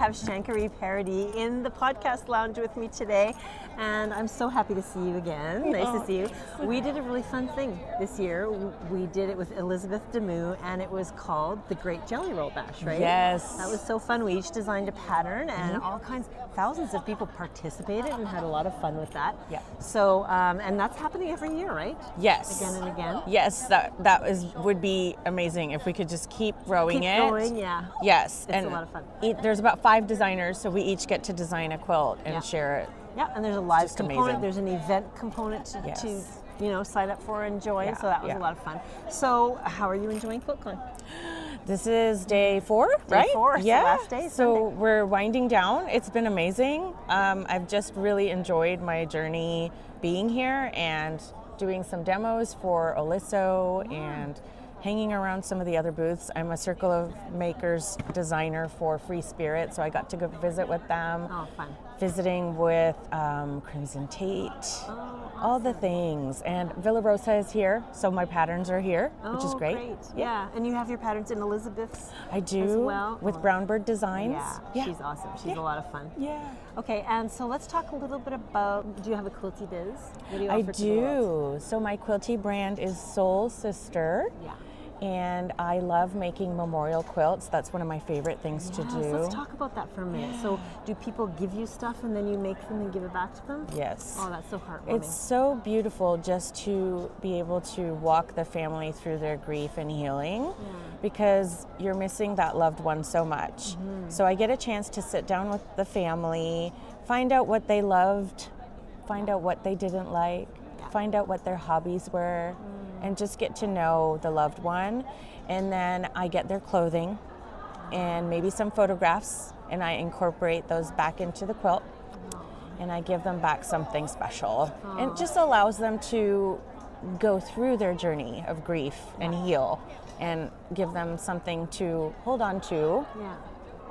have Shankari Parody in the podcast lounge with me today, and I'm so happy to see you again. Nice to see you. We did a really fun thing this year. We did it with Elizabeth Demus, and it was called the Great Jelly Roll Bash, right? Yes. That was so fun. We each designed a pattern, and thousands of people participated and had a lot of fun with that. Yeah. So, and that's happening every year, right? Yes. Again and again. Yes, would be amazing if we could just keep growing it. Keep going, yeah. Yes. It's a lot of fun. There's about 5 designers, so we each get to design a quilt and share it. Yeah, and there's a live Just component. amazing. There's an event component to sign up for and join. Yeah, so that was a lot of fun. So how are you enjoying QuiltCon? This is day 4, right? Day 4, yeah. So last day. So Sunday. we're winding down. It's been amazing. I've just really enjoyed my journey being here and doing some demos for Oliso and hanging around some of the other booths. I'm a Circle of Makers designer for Free Spirit, so I got to go visit with them. Oh, fun. Visiting with Crimson Tate, all the things. And Villa Rosa is here, so my patterns are here, which is great. Yeah, and you have your patterns in Elizabeth's I do, as well? with Brown Bird Designs. Yeah, she's awesome. She's a lot of fun. Yeah. Okay, and so let's talk a little bit about, do you have a quilty biz? What do you I offer to the world? do. So my quilty brand is Soul Sister. Yeah. And I love making memorial quilts. That's one of my favorite things to do. Let's talk about that for a minute. So do people give you stuff and then you make them and give it back to them? Yes. Oh, that's so heartwarming. It's so beautiful just to be able to walk the family through their grief and healing because you're missing that loved one so much. So I get a chance to sit down with the family, find out what they loved, find out what they didn't like, find out what their hobbies were, and just get to know the loved one. And then I get their clothing and maybe some photographs, and I incorporate those back into the quilt, and I give them back something special. And it just allows them to go through their journey of grief and heal, and give them something to hold on to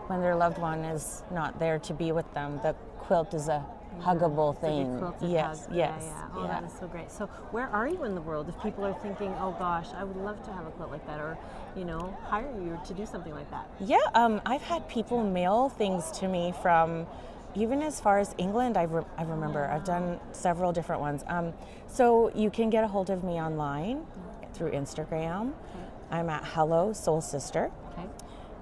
when their loved one is not there to be with them. The quilt is a huggable thing. Yes. Oh, that is so great. So where are you in the world if people are thinking, oh gosh, I would love to have a quilt like that, or hire you to do something like that? Yeah, I've had people mail things to me from even as far as England. I remember I've done several different ones. So you can get a hold of me online through Instagram. I'm at Hello Soul Sister. Okay.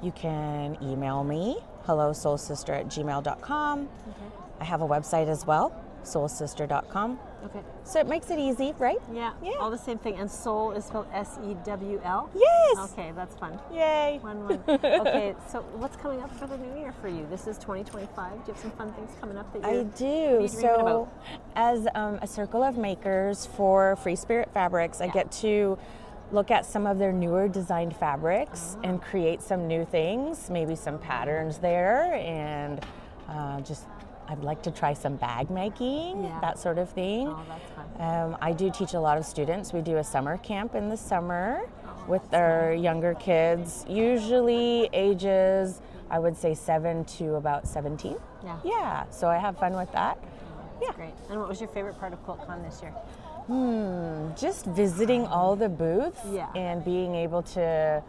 You can email me, hellosoulsister@gmail.com. I have a website as well, soulsister.com. Okay. So it makes it easy, right? Yeah. All the same thing. And soul is spelled S-E-W-L? Yes. Okay, that's fun. Yay. One. Okay, so what's coming up for the new year for you? This is 2025. Do you have some fun things coming up that I do. So as a Circle of Makers for Free Spirit Fabrics, I get to look at some of their newer designed fabrics and create some new things, maybe some patterns there, and I'd like to try some bag making, that sort of thing. Oh, that's fun. I do teach a lot of students. We do a summer camp in the summer with our younger kids, usually ages, I would say 7 to about 17. Yeah, so I have fun with that. That's great. And what was your favorite part of QuiltCon this year? Just visiting all the booths and being able to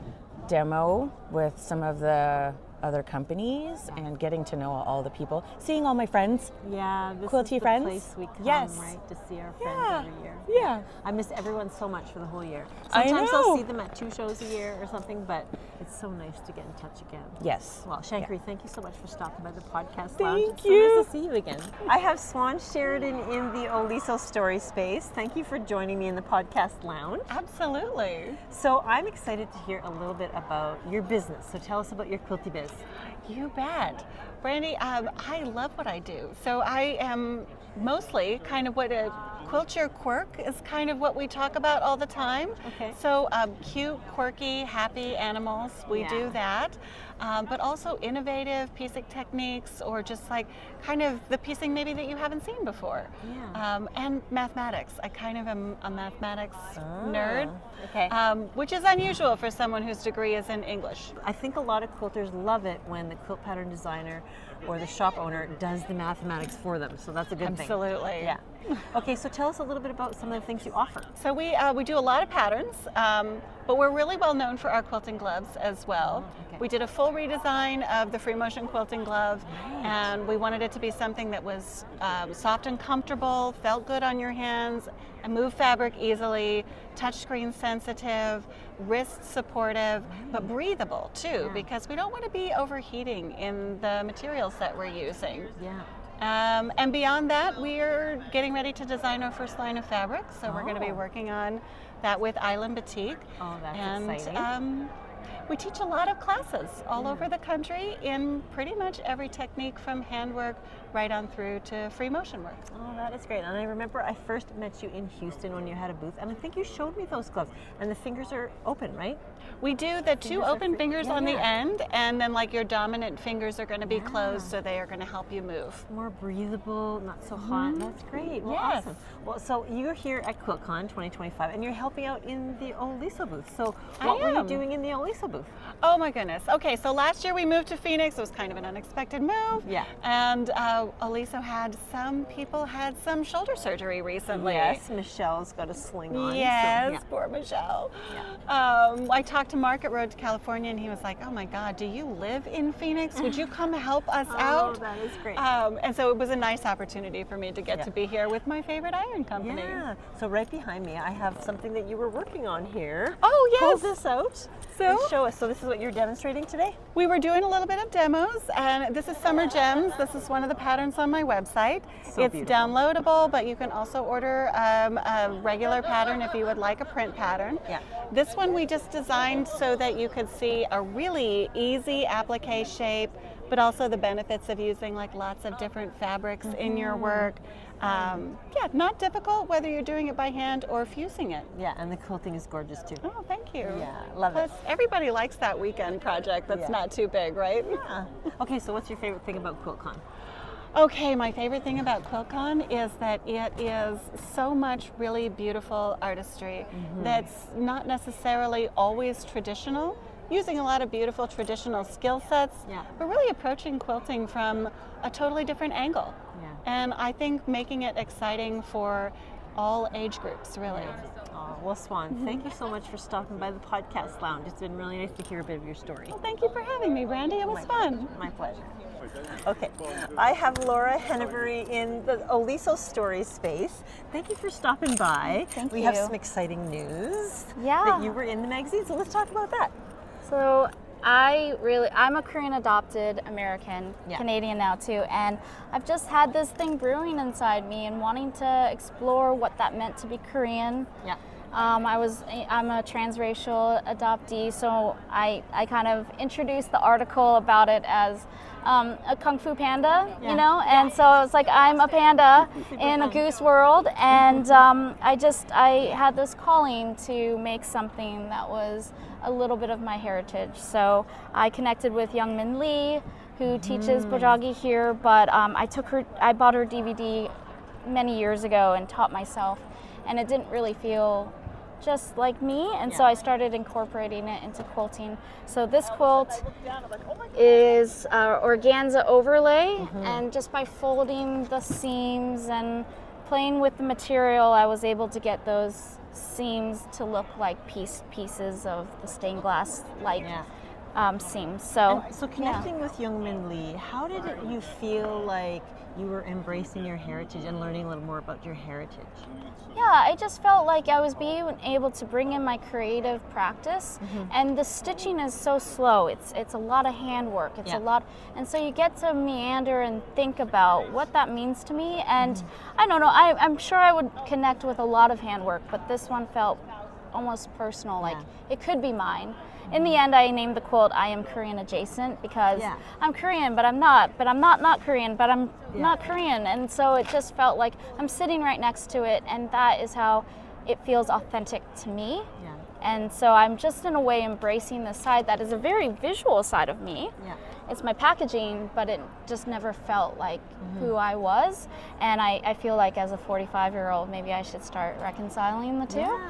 demo with some of the other companies and getting to know all the people, seeing all my friends. Yeah, this quilty is the friends. place we come, right, to see our friends every year. Yeah. I miss everyone so much for the whole year. I Sometimes know. I'll see them at 2 shows a year or something, but it's so nice to get in touch again. Yes. Well, Shankari, thank you so much for stopping by the podcast Thank lounge. It's you. so nice to see you again. I have Swan Sheridan in the Oliso Story Space. Thank you for joining me in the podcast lounge. Absolutely. So I'm excited to hear a little bit about your business. So tell us about your quilty biz. You bet. Brandy, I love what I do. So I am mostly kind of what a quilt your quirk is kind of what we talk about all the time. Okay. So cute, quirky, happy animals, we do that. But also innovative piecing techniques, or just like kind of the piecing maybe that you haven't seen before. And mathematics. I kind of am a mathematics nerd, which is unusual for someone whose degree is in English. I think a lot of quilters love it when the quilt pattern designer or the shop owner does the mathematics for them. So that's a good thing. Absolutely. Yeah. Okay, so tell us a little bit about some of the things you offer. So we do a lot of patterns, but we're really well known for our quilting gloves as well. Oh, okay. We did a full redesign of the free motion quilting glove, and we wanted it to be something that was soft and comfortable, felt good on your hands, and moved fabric easily, touchscreen sensitive, wrist supportive, but breathable too, because we don't want to be overheating in the materials that we're using. Yeah. And beyond that, we are getting ready to design our first line of fabrics. So we're going to be working on that with Island Batik. Oh, that's and, exciting. We teach a lot of classes all over the country in pretty much every technique from handwork right on through to free motion work. Oh, that is great. And I remember I first met you in Houston when you had a booth, and I think you showed me those gloves. And the fingers are open, right? We do the two open fingers on the end, and then like your dominant fingers are going to be closed, so they are going to help you move. More breathable, not so hot. That's great. Well, Yes. awesome. Well, so you're here at QuiltCon 2025, and you're helping out in the Oliso booth. So what were you am. doing in the Oliso booth? Oh my goodness. Okay, so last year we moved to Phoenix. It was kind of an unexpected move. Yeah. And Oliso had some shoulder surgery recently. Yes, Michelle's got a sling on. Yes, So, poor Michelle. I talked to Mark at Road to California, and he was like, "Oh my God, do you live in Phoenix? Would you come help us out?" Oh, that is great. And so it was a nice opportunity for me to get to be here with my favorite iron company. Yeah. So right behind me, I have something that you were working on here. Oh yes. Hold this out. So And show us. So this is what you're demonstrating today? we were doing a little bit of demos, and this is Summer Gems. This is one of the patterns on my website. So It's beautiful. downloadable, but you can also order a regular pattern if you would like a print pattern. Yeah. This one we just designed so that you could see a really easy applique shape, but also the benefits of using like lots of different fabrics in your work. Yeah, not difficult whether you're doing it by hand or fusing it. Yeah, and the quilting is gorgeous too. Oh, thank you. Yeah, love it. Plus, everybody likes that weekend project that's not too big, right? Yeah. Okay, so what's your favorite thing about QuiltCon? Okay, my favorite thing about QuiltCon is that it is so much really beautiful artistry that's not necessarily always traditional, using a lot of beautiful traditional skill sets, but really approaching quilting from a totally different angle. Yeah. And I think making it exciting for all age groups, really. Oh, well, Swan, thank you so much for stopping by the podcast lounge. It's been really nice to hear a bit of your story. Well, thank you for having me, Brandy. It was fun. My pleasure. Okay, I have Laura Henneberry in the Oliso Story space. Thank you for stopping by. Thank we have you. some exciting news Yeah. that you were in the magazine, so let's talk about that. So I'm a Korean adopted American, Canadian now too, and I've just had this thing brewing inside me and wanting to explore what that meant to be Korean. Yeah. I'm a transracial adoptee, so I kind of introduced the article about it as a Kung Fu panda, you know, and so it's like I'm a panda in a goose world, and I had this calling to make something that was a little bit of my heritage. So I connected with Youngmin Lee, who teaches Bojagi here, but I bought her DVD many years ago and taught myself, and it didn't really feel just like me, and so I started incorporating it into quilting. So this quilt is organza overlay, and just by folding the seams and playing with the material, I was able to get those seams to look like pieces of the stained glass like seams. So Connecting with Youngmin Lee, how did you feel like you were embracing your heritage and learning a little more about your heritage? Yeah, I just felt like I was being able to bring in my creative practice, and the stitching is so slow. It's a lot of handwork. It's a lot, and so you get to meander and think about what that means to me. And I don't know. I'm sure I would connect with a lot of handwork, but this one felt almost personal. Like it could be mine. In the end, I named the quilt "I am Korean adjacent" because I'm Korean, but I'm not. But I'm not Korean, but I'm not Korean. And so it just felt like I'm sitting right next to it, and that is how it feels authentic to me. And so I'm just in a way embracing the side that is a very visual side of me. It's my packaging, but it just never felt like who I was. And I feel like as a 45-year-old, maybe I should start reconciling the two.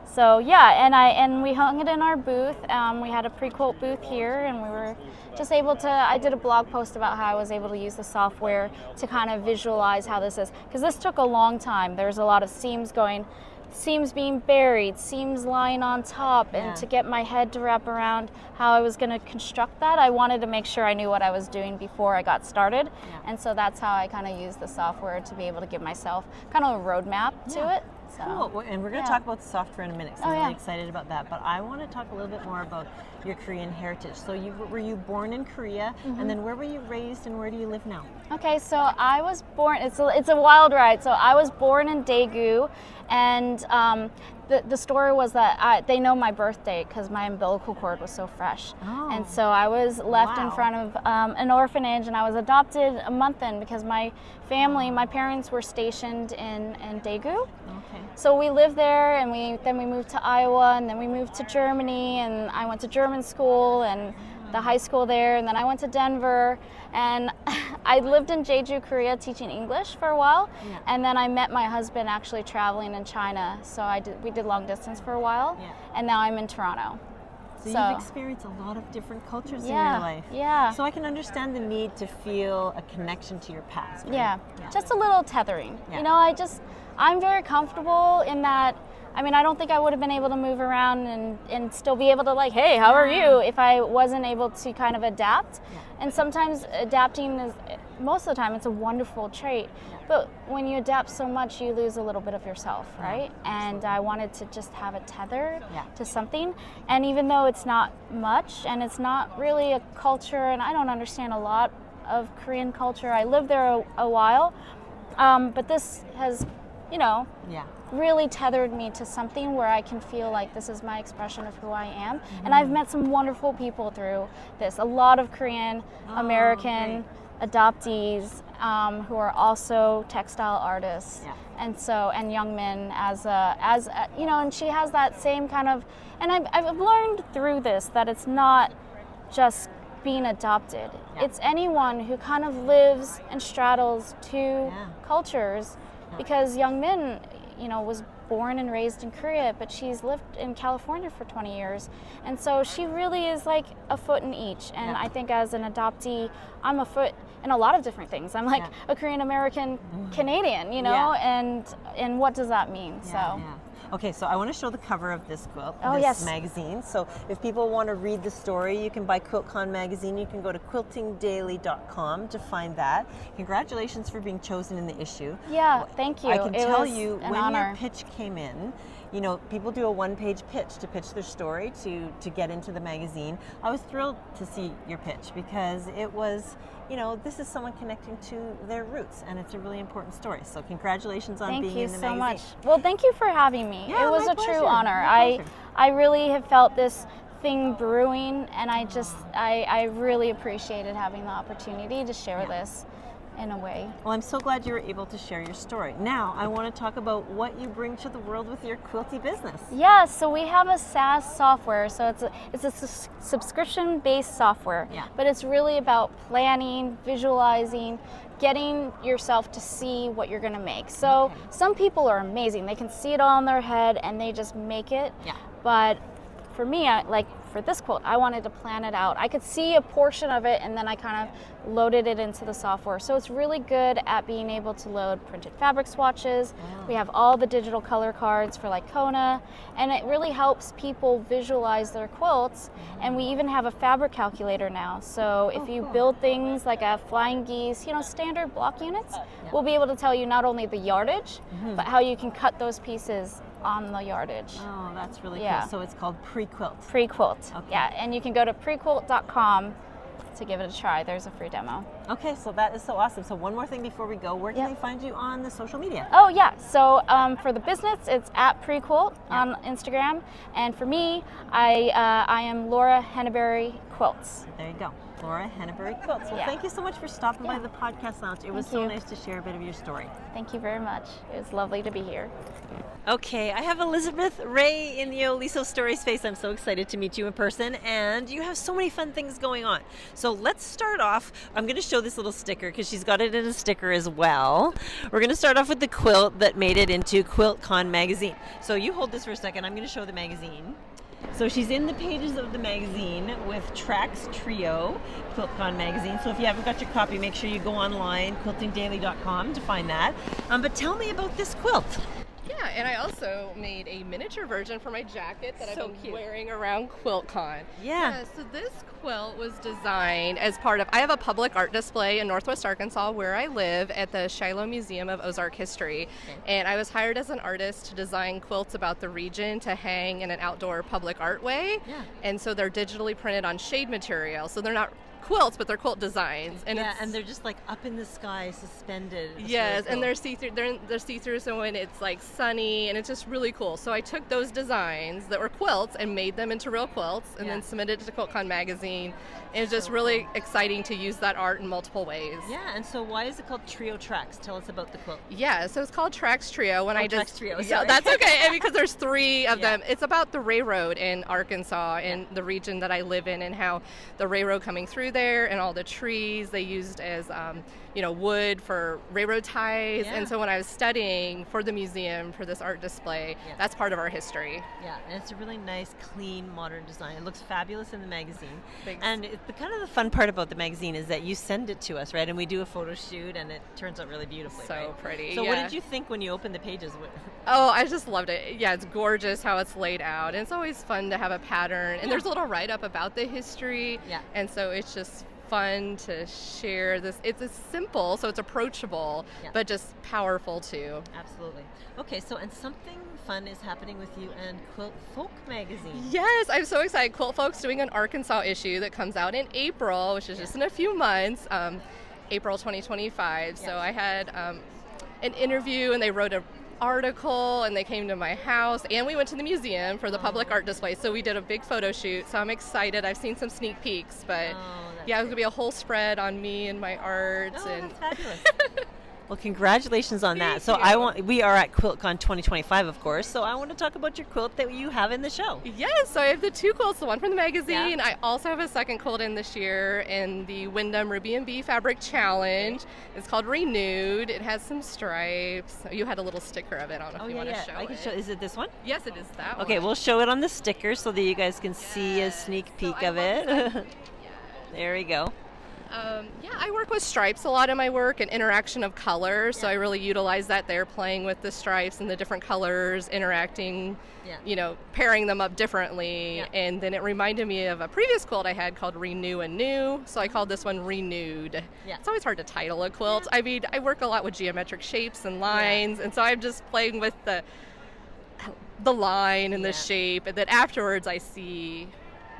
So yeah, and we hung it in our booth. We had a pre-quilt booth here, and we were just able to, I did a blog post about how I was able to use the software to kind of visualize how this is, because this took a long time. There's a lot of seams being buried, seams lying on top, and to get my head to wrap around how I was going to construct that, I wanted to make sure I knew what I was doing before I got started. And so that's how I kind of used the software to be able to give myself kind of a roadmap to it. So, cool. And we're going to talk about the software in a minute, so I'm really excited about that. But I want to talk a little bit more about your Korean heritage. So were you born in Korea, and then where were you raised, and where do you live now? Okay, so I was born, it's a wild ride. So I was born in Daegu, and the story was that they know my birth date because my umbilical cord was so fresh. And so I was left in front of an orphanage, and I was adopted a month in because my family, my parents were stationed in Daegu. So we lived there, and then we moved to Iowa, and then we moved to Germany, and I went to German school and the high school there, and then I went to Denver, and I lived in Jeju, Korea, teaching English for a while, and then I met my husband actually traveling in China, so we did long distance for a while, and now I'm in Toronto. So you've experienced a lot of different cultures in your life. So I can understand the need to feel a connection to your past. Right? Just a little tethering. You know, I'm very comfortable in that. I mean, I don't think I would have been able to move around and still be able to like, hey, how are you, if I wasn't able to kind of adapt. And sometimes adapting is, most of the time, it's a wonderful trait. But when you adapt so much, you lose a little bit of yourself, right? And I wanted to just have a tether to something. And even though it's not much, and it's not really a culture, and I don't understand a lot of Korean culture, I lived there a while, but this has, you know, really tethered me to something where I can feel like this is my expression of who I am. And I've met some wonderful people through this. A lot of Korean American adoptees who are also textile artists, and young men as you know. And she has that same kind of. And I've learned through this that it's not just being adopted. It's anyone who kind of lives and straddles two cultures. Because young min, you know, was born and raised in Korea, but she's lived in California for 20 years. And so she really is like a foot in each. And I think as an adoptee, I'm a foot in a lot of different things. I'm like a Korean American Canadian, you know, and what does that mean? Okay, so I want to show the cover of this quilt, magazine. So if people want to read the story, you can buy QuiltCon magazine. You can go to quiltingdaily.com to find that. Congratulations for being chosen in the issue. Thank you. I can it tell was you an when honor. your pitch came in, you know, people do a one-page pitch to pitch their story to get into the magazine. I was thrilled to see your pitch because it was, you know, this is someone connecting to their roots, and it's a really important story. So congratulations on being in the magazine. Thank you so much. Well, thank you for having me. Yeah, it was my a pleasure. true honor. My pleasure. I really have felt this thing brewing, and I really appreciated having the opportunity to share this in a way. Well, I'm so glad you were able to share your story. Now, I want to talk about what you bring to the world with your quilty business. Yeah, so we have a SaaS software, so it's a subscription-based software, but it's really about planning, visualizing, getting yourself to see what you're going to make. So some people are amazing. They can see it all in their head and they just make it. But for me, for this quilt, I wanted to plan it out. I could see a portion of it, and then I kind of loaded it into the software. So it's really good at being able to load printed fabric swatches. We have all the digital color cards for like Kona, and it really helps people visualize their quilts. And we even have a fabric calculator now. So if you build things like a flying geese, you know, standard block units, we'll be able to tell you not only the yardage, but how you can cut those pieces on the yardage. Oh, that's really cool. So it's called Pre-Quilt. Pre-Quilt. And you can go to prequilt.com to give it a try. There's a free demo. Okay, so that is so awesome. So one more thing before we go, where can they find you on the social media? Oh yeah, so for the business, it's at Prequilt on Instagram, and for me, I am Laura Henneberry Quilts. There you go. Laura Henneberry Quilts. Well, thank you so much for stopping by the podcast lounge. It was so nice to share a bit of your story. Thank you very much. It was lovely to be here. Okay, I have Elizabeth Ray in the Oliso Story Space. I'm so excited to meet you in person, and you have so many fun things going on. So let's start off. I'm going to show this little sticker because she's got it in a sticker as well. We're going to start off with the quilt that made it into QuiltCon magazine. So you hold this for a second. I'm going to show the magazine. So she's in the pages of the magazine with Tracks Trio, QuiltCon magazine. So if you haven't got your copy, make sure you go online, quiltingdaily.com, to find that. But tell me about this quilt. Yeah, and I also made a miniature version for my jacket that I've been wearing around QuiltCon. Yeah. So this quilt was designed as part of, I have a public art display in Northwest Arkansas where I live at the Shiloh Museum of Ozark History. And I was hired as an artist to design quilts about the region to hang in an outdoor public art way. Yeah. And so they're digitally printed on shade material. So they're not quilts, but they're quilt designs, and and they're just like up in the sky, suspended. Yes, and they're see-through. They're see-through, so when it's like sunny, and it's just really cool. So I took those designs that were quilts and made them into real quilts, and then submitted it to QuiltCon magazine. And it was just really exciting to use that art in multiple ways. Yeah, and so why is it called Trio Tracks? Tell us about the quilt. Yeah, so it's called Tracks Trio. Tracks Trio. Sorry. Yeah, that's okay, and because there's three of them. It's about the railroad in Arkansas and the region that I live in, and how the railroad coming through there, and all the trees they used as wood for railroad ties. And so when I was studying for the museum for this art display, that's part of our history. Yeah, and it's a really nice, clean, modern design. It looks fabulous in the magazine. Thanks. And the kind of the fun part about the magazine is that you send it to us, right? And we do a photo shoot, and it turns out really beautifully. So pretty. So what did you think when you opened the pages? Oh, I just loved it. Yeah, it's gorgeous how it's laid out. And it's always fun to have a pattern. And there's a little write-up about the history. Yeah. And so it's just fun to share this. It's simple, so it's approachable, but just powerful too. Absolutely. Okay, so and something fun is happening with you and Quilt Folk magazine. Yes, I'm so excited. Quilt Folk's doing an Arkansas issue that comes out in April, which is just in a few months, April 2025. So I had an interview, and they wrote an article, and they came to my house, and we went to the museum for the public art display, so we did a big photo shoot. So I'm excited. I've seen some sneak peeks, but it's going to be a whole spread on me and my art. That's fabulous. Well, congratulations on that. So we are at QuiltCon 2025, of course, so I want to talk about your quilt that you have in the show. Yes, so I have the two quilts, the one from the magazine. I also have a second quilt in this year in the Wyndham Ruby and Bee Fabric Challenge. It's called Renewed. It has some stripes. You had a little sticker of it. I don't know if you want to show I can show. Is it this one? Yes, it is that one. Okay, we'll show it on the sticker so that you guys can see a sneak peek of it. There we go. I work with stripes a lot in my work and interaction of colors, so I really utilize that there, playing with the stripes and the different colors, interacting, pairing them up differently. And then it reminded me of a previous quilt I had called Renew and New, so I called this one Renewed. It's always hard to title a quilt. I mean, I work a lot with geometric shapes and lines, and so I'm just playing with the line and the shape, and then afterwards I see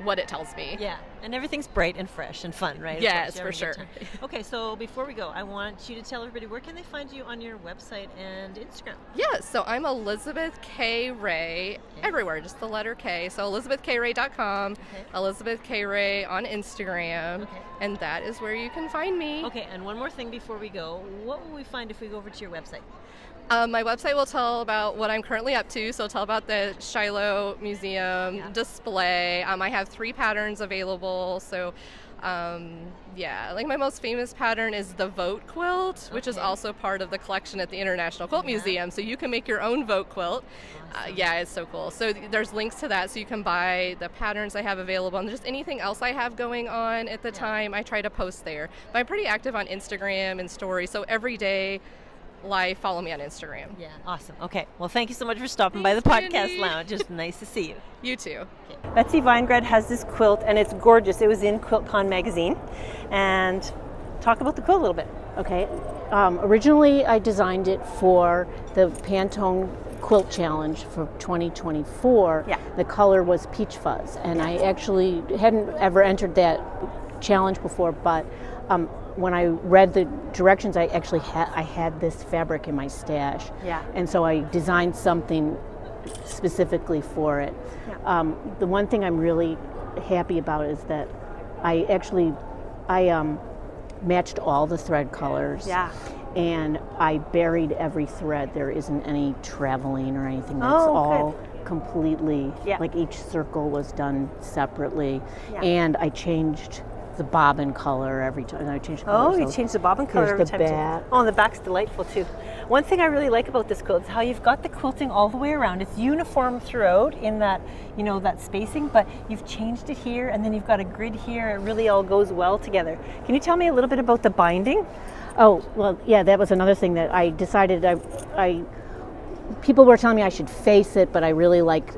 what it tells me. Yeah, and everything's bright and fresh and fun, right? Yes, for sure. Okay, so before we go, I want you to tell everybody, where can they find you on your website and Instagram? Yeah, so I'm Elizabeth K. Ray everywhere, just the letter K. So ElizabethKRay.com, Elizabeth K. Ray on Instagram, and that is where you can find me. Okay, and one more thing before we go, what will we find if we go over to your website? My website will tell about what I'm currently up to, so tell about the Shiloh Museum display. I have 3 patterns available, so like my most famous pattern is the Vote quilt, which is also part of the collection at the International Quilt Museum, so you can make your own Vote quilt. It's so cool. So there's links to that, so you can buy the patterns I have available, and just anything else I have going on at the time, I try to post there. But I'm pretty active on Instagram and stories, so every day live, follow me on Instagram. Yeah, awesome. Okay, well, thank you so much for stopping by the podcast lounge. It's nice to see you. You too. Okay. Betsy Weingrad has this quilt, and it's gorgeous. It was in QuiltCon magazine. And talk about the quilt a little bit. Okay. Originally, I designed it for the Pantone Quilt Challenge for 2024. Yeah. The color was Peach Fuzz, and I actually hadn't ever entered that challenge before, but when I read the directions, I actually had this fabric in my stash. Yeah. And so I designed something specifically for it. Yeah. The one thing I'm really happy about is that I actually matched all the thread colors. Yeah. And I buried every thread. There isn't any traveling or anything. That's all completely, like each circle was done separately. Yeah. And I changed the bobbin color every time. And I changed the color. Oh, you changed the bobbin color every time too. Oh, and the back's delightful too. One thing I really like about this quilt is how you've got the quilting all the way around. It's uniform throughout in that, you know, that spacing, but you've changed it here and then you've got a grid here. It really all goes well together. Can you tell me a little bit about the binding? Oh, well, yeah, that was another thing that I decided people were telling me I should face it, but I really like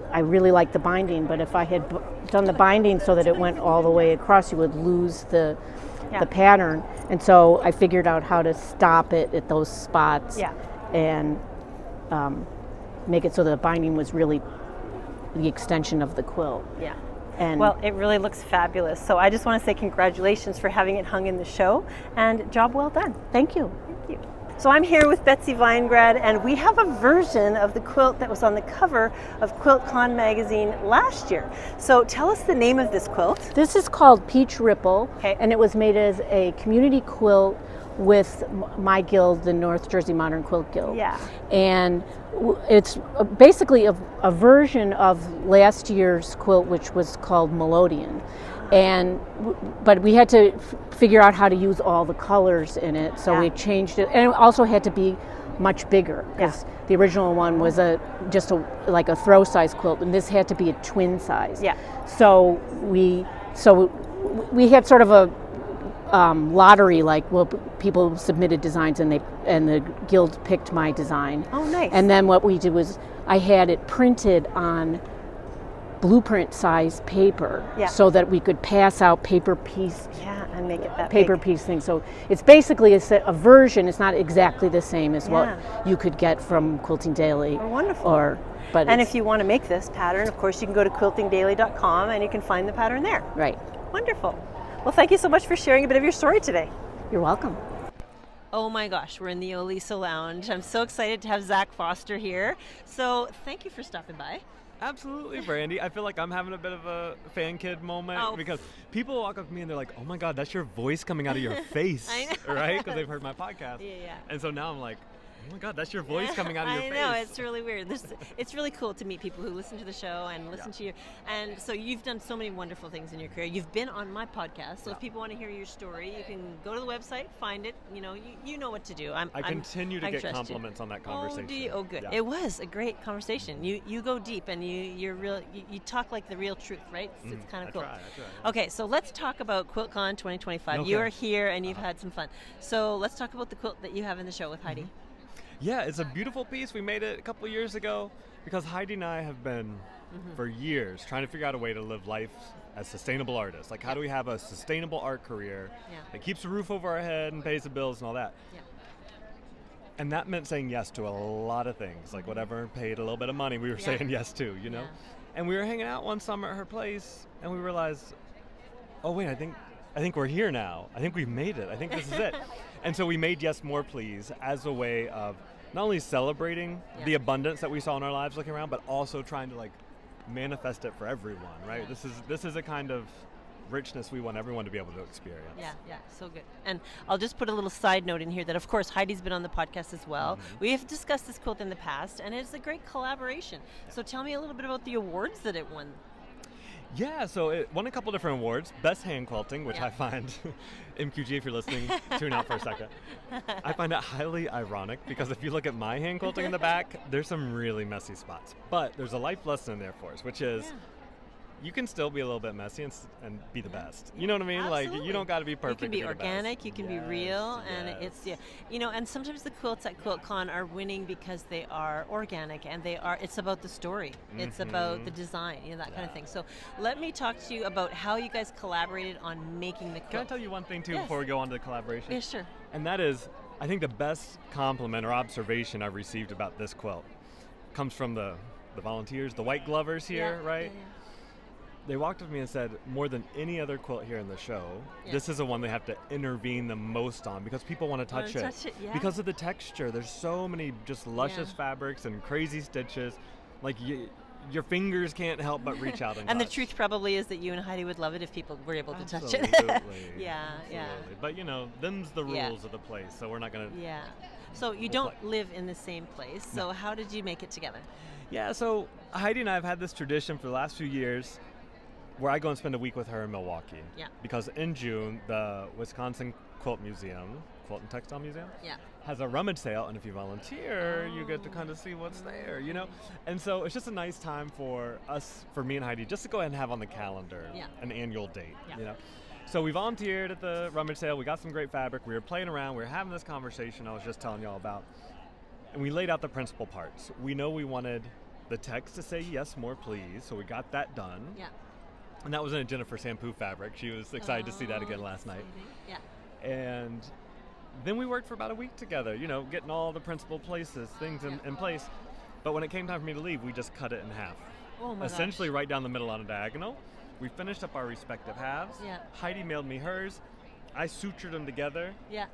the binding, but if I had done the binding so that it went all the way across, you would lose the pattern. And so I figured out how to stop it at those spots and make it so that the binding was really the extension of the quilt. Yeah. And well, it really looks fabulous. So I just want to say congratulations for having it hung in the show, and job well done. Thank you. Thank you. So I'm here with Betsy Weingrad, and we have a version of the quilt that was on the cover of QuiltCon magazine last year. So tell us the name of this quilt. This is called Peach Ripple, and it was made as a community quilt with my guild, the North Jersey Modern Quilt Guild. Yeah. And it's basically a version of last year's quilt, which was called Melodian. But we had to figure out how to use all the colors in it, so we changed it. And it also had to be much bigger, because the original one was like a throw size quilt, and this had to be a twin size. Yeah. So we had sort of a lottery, people submitted designs and the guild picked my design. Oh, nice. And then what we did was I had it printed on blueprint size paper so that we could pass out paper piece and make it that paper big. piece thing. So it's basically a version. It's not exactly the same as what you could get from Quilting Daily. Oh, wonderful. But if you want to make this pattern, of course, you can go to quiltingdaily.com and you can find the pattern there. Right. Wonderful. Well, thank you so much for sharing a bit of your story today. You're welcome. Oh my gosh, we're in the Oliso Lounge. I'm so excited to have Zach Foster here. So thank you for stopping by. Absolutely, Brandy. I feel like I'm having a bit of a fan kid moment because people walk up to me and they're like, "Oh my God, that's your voice coming out of your face," right? Because they've heard my podcast. Yeah. And so now I'm like, "Oh my God, that's your voice coming out of your face." I know, it's really weird. It's really cool to meet people who listen to the show and listen to you. And so you've done so many wonderful things in your career. You've been on my podcast, so if people want to hear your story, you can go to the website, find it. You know what to do. I continue to get compliments on that conversation. Oh, do you? Oh, good. Yeah. It was a great conversation. You go deep and you talk like the real truth, right? It's kind of cool. I try. Okay, so let's talk about QuiltCon 2025. Okay. You are here and you've had some fun. So let's talk about the quilt that you have in the show with Heidi. Yeah, it's a beautiful piece. We made it a couple years ago because Heidi and I have been, for years, trying to figure out a way to live life as sustainable artists. Like, how do we have a sustainable art career that keeps a roof over our head and pays the bills and all that? Yeah. And that meant saying yes to a lot of things. Like, whatever paid a little bit of money, we were saying yes to, you know? And we were hanging out one summer at her place, and we realized, oh, wait, I think we're here now. I think we've made it. I think this is it. And so we made Yes More Please as a way of not only celebrating the abundance that we saw in our lives looking around, but also trying to manifest it for everyone, right? Yeah. This is a kind of richness we want everyone to be able to experience. Yeah, so good. And I'll just put a little side note in here that, of course, Heidi's been on the podcast as well. We have discussed this quilt in the past, and it's a great collaboration. So tell me a little bit about the awards that it won. Yeah, so it won a couple different awards. Best hand quilting, which I find, MQG, if you're listening, tune out for a second. I find it highly ironic because if you look at my hand quilting in the back, there's some really messy spots. But there's a life lesson in there for us, which is you can still be a little bit messy and be the best. You know what I mean? Absolutely. Like, you don't got to be perfect. You can be organic, you can be real, and it's, and sometimes the quilts at QuiltCon are winning because they are organic and it's about the story. It's about the design, that kind of thing. So let me talk to you about how you guys collaborated on making the quilt. Can I tell you one thing, too, before we go on to the collaboration? Yeah, sure. And that is, I think the best compliment or observation I've received about this quilt comes from the volunteers, the white glovers here, right? Yeah. They walked up to me and said, more than any other quilt here in the show, this is the one they have to intervene the most on because people want to touch it. Because of the texture. There's so many just luscious fabrics and crazy stitches. Like, your fingers can't help but reach out and And the touch. truth probably is that you and Heidi would love it if people were able to touch it. Absolutely. Yeah. But them's the Yeah. rules of the place, so we're not gonna. Yeah. So you don't live in the same place. So how did you make it together? Yeah, so Heidi and I have had this tradition for the last few years where I go and spend a week with her in Milwaukee. Yeah. Because in June, the Wisconsin Quilt Museum, Quilt and Textile Museum, Yeah. has a rummage sale, and if you volunteer, you get to kind of see what's there, And so it's just a nice time for me and Heidi, just to go ahead and have on the calendar an annual date, So we volunteered at the rummage sale. We got some great fabric. We were playing around. We were having this conversation I was just telling y'all about. And we laid out the principal parts. We know we wanted the text to say yes, more please. So we got that done. Yeah. And that was in a Jennifer Shampoo fabric. She was excited to see that again last night. Yeah. And then we worked for about a week together, getting all the principal things in place. But when it came time for me to leave, we just cut it in half. Oh my Essentially right down the middle on a diagonal. We finished up our respective halves. Yeah. Heidi mailed me hers. I sutured them together. Yeah.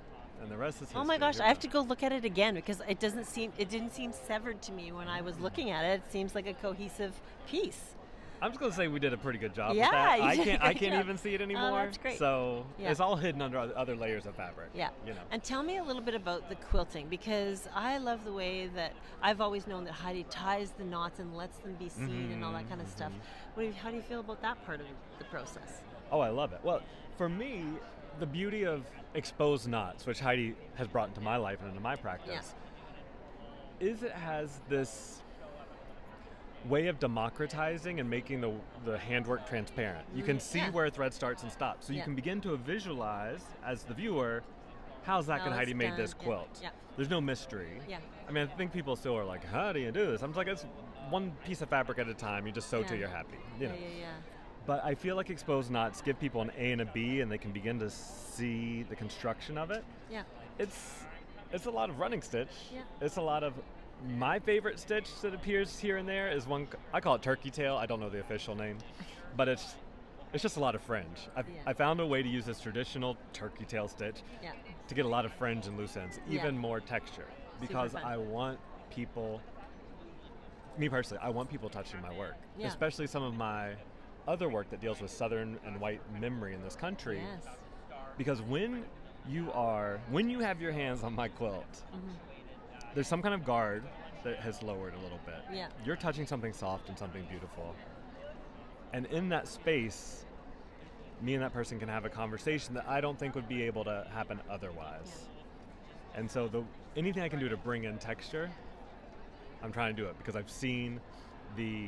And the rest is history. Oh my gosh, I have to go look at it again because it didn't seem severed to me when I was looking at it. It seems like a cohesive piece. I'm just gonna say we did a pretty good job with Yeah, that. you I did a can't good job. even see it anymore. Oh, that's great. So Yeah. it's all hidden under other layers of fabric. Yeah. And tell me a little bit about the quilting because I love the way that I've always known that Heidi ties the knots and lets them be seen and all that kind of stuff. How do you feel about that part of the process? Oh, I love it. Well, for me, the beauty of exposed knots, which Heidi has brought into my life and into my practice, is it has this way of democratizing and making the handwork transparent. You can see where a thread starts and stops. So you can begin to visualize, as the viewer, how's that How Heidi it's made done. this quilt? Yeah. There's no mystery. Yeah. I mean, I think people still are like, how do you do this? I'm just like, it's one piece of fabric at a time. You just sew till you're happy. You know? Yeah. But I feel like exposed knots give people an A and a B, and they can begin to see the construction of it. Yeah. It's a lot of running stitch. Yeah. It's a lot of my favorite stitch that appears here and there is one. I call it turkey tail. I don't know the official name, but it's just a lot of fringe. I found a way to use this traditional turkey tail stitch to get a lot of fringe and loose ends, even more texture, because I want people. Me personally, I want people touching my work, especially some of my other work that deals with Southern and white memory in this country. Yes. Because when you have your hands on my quilt, there's some kind of guard that has lowered a little bit. Yeah. You're touching something soft and something beautiful. And in that space, me and that person can have a conversation that I don't think would be able to happen otherwise. Yeah. And so anything I can do to bring in texture, I'm trying to do it because I've seen the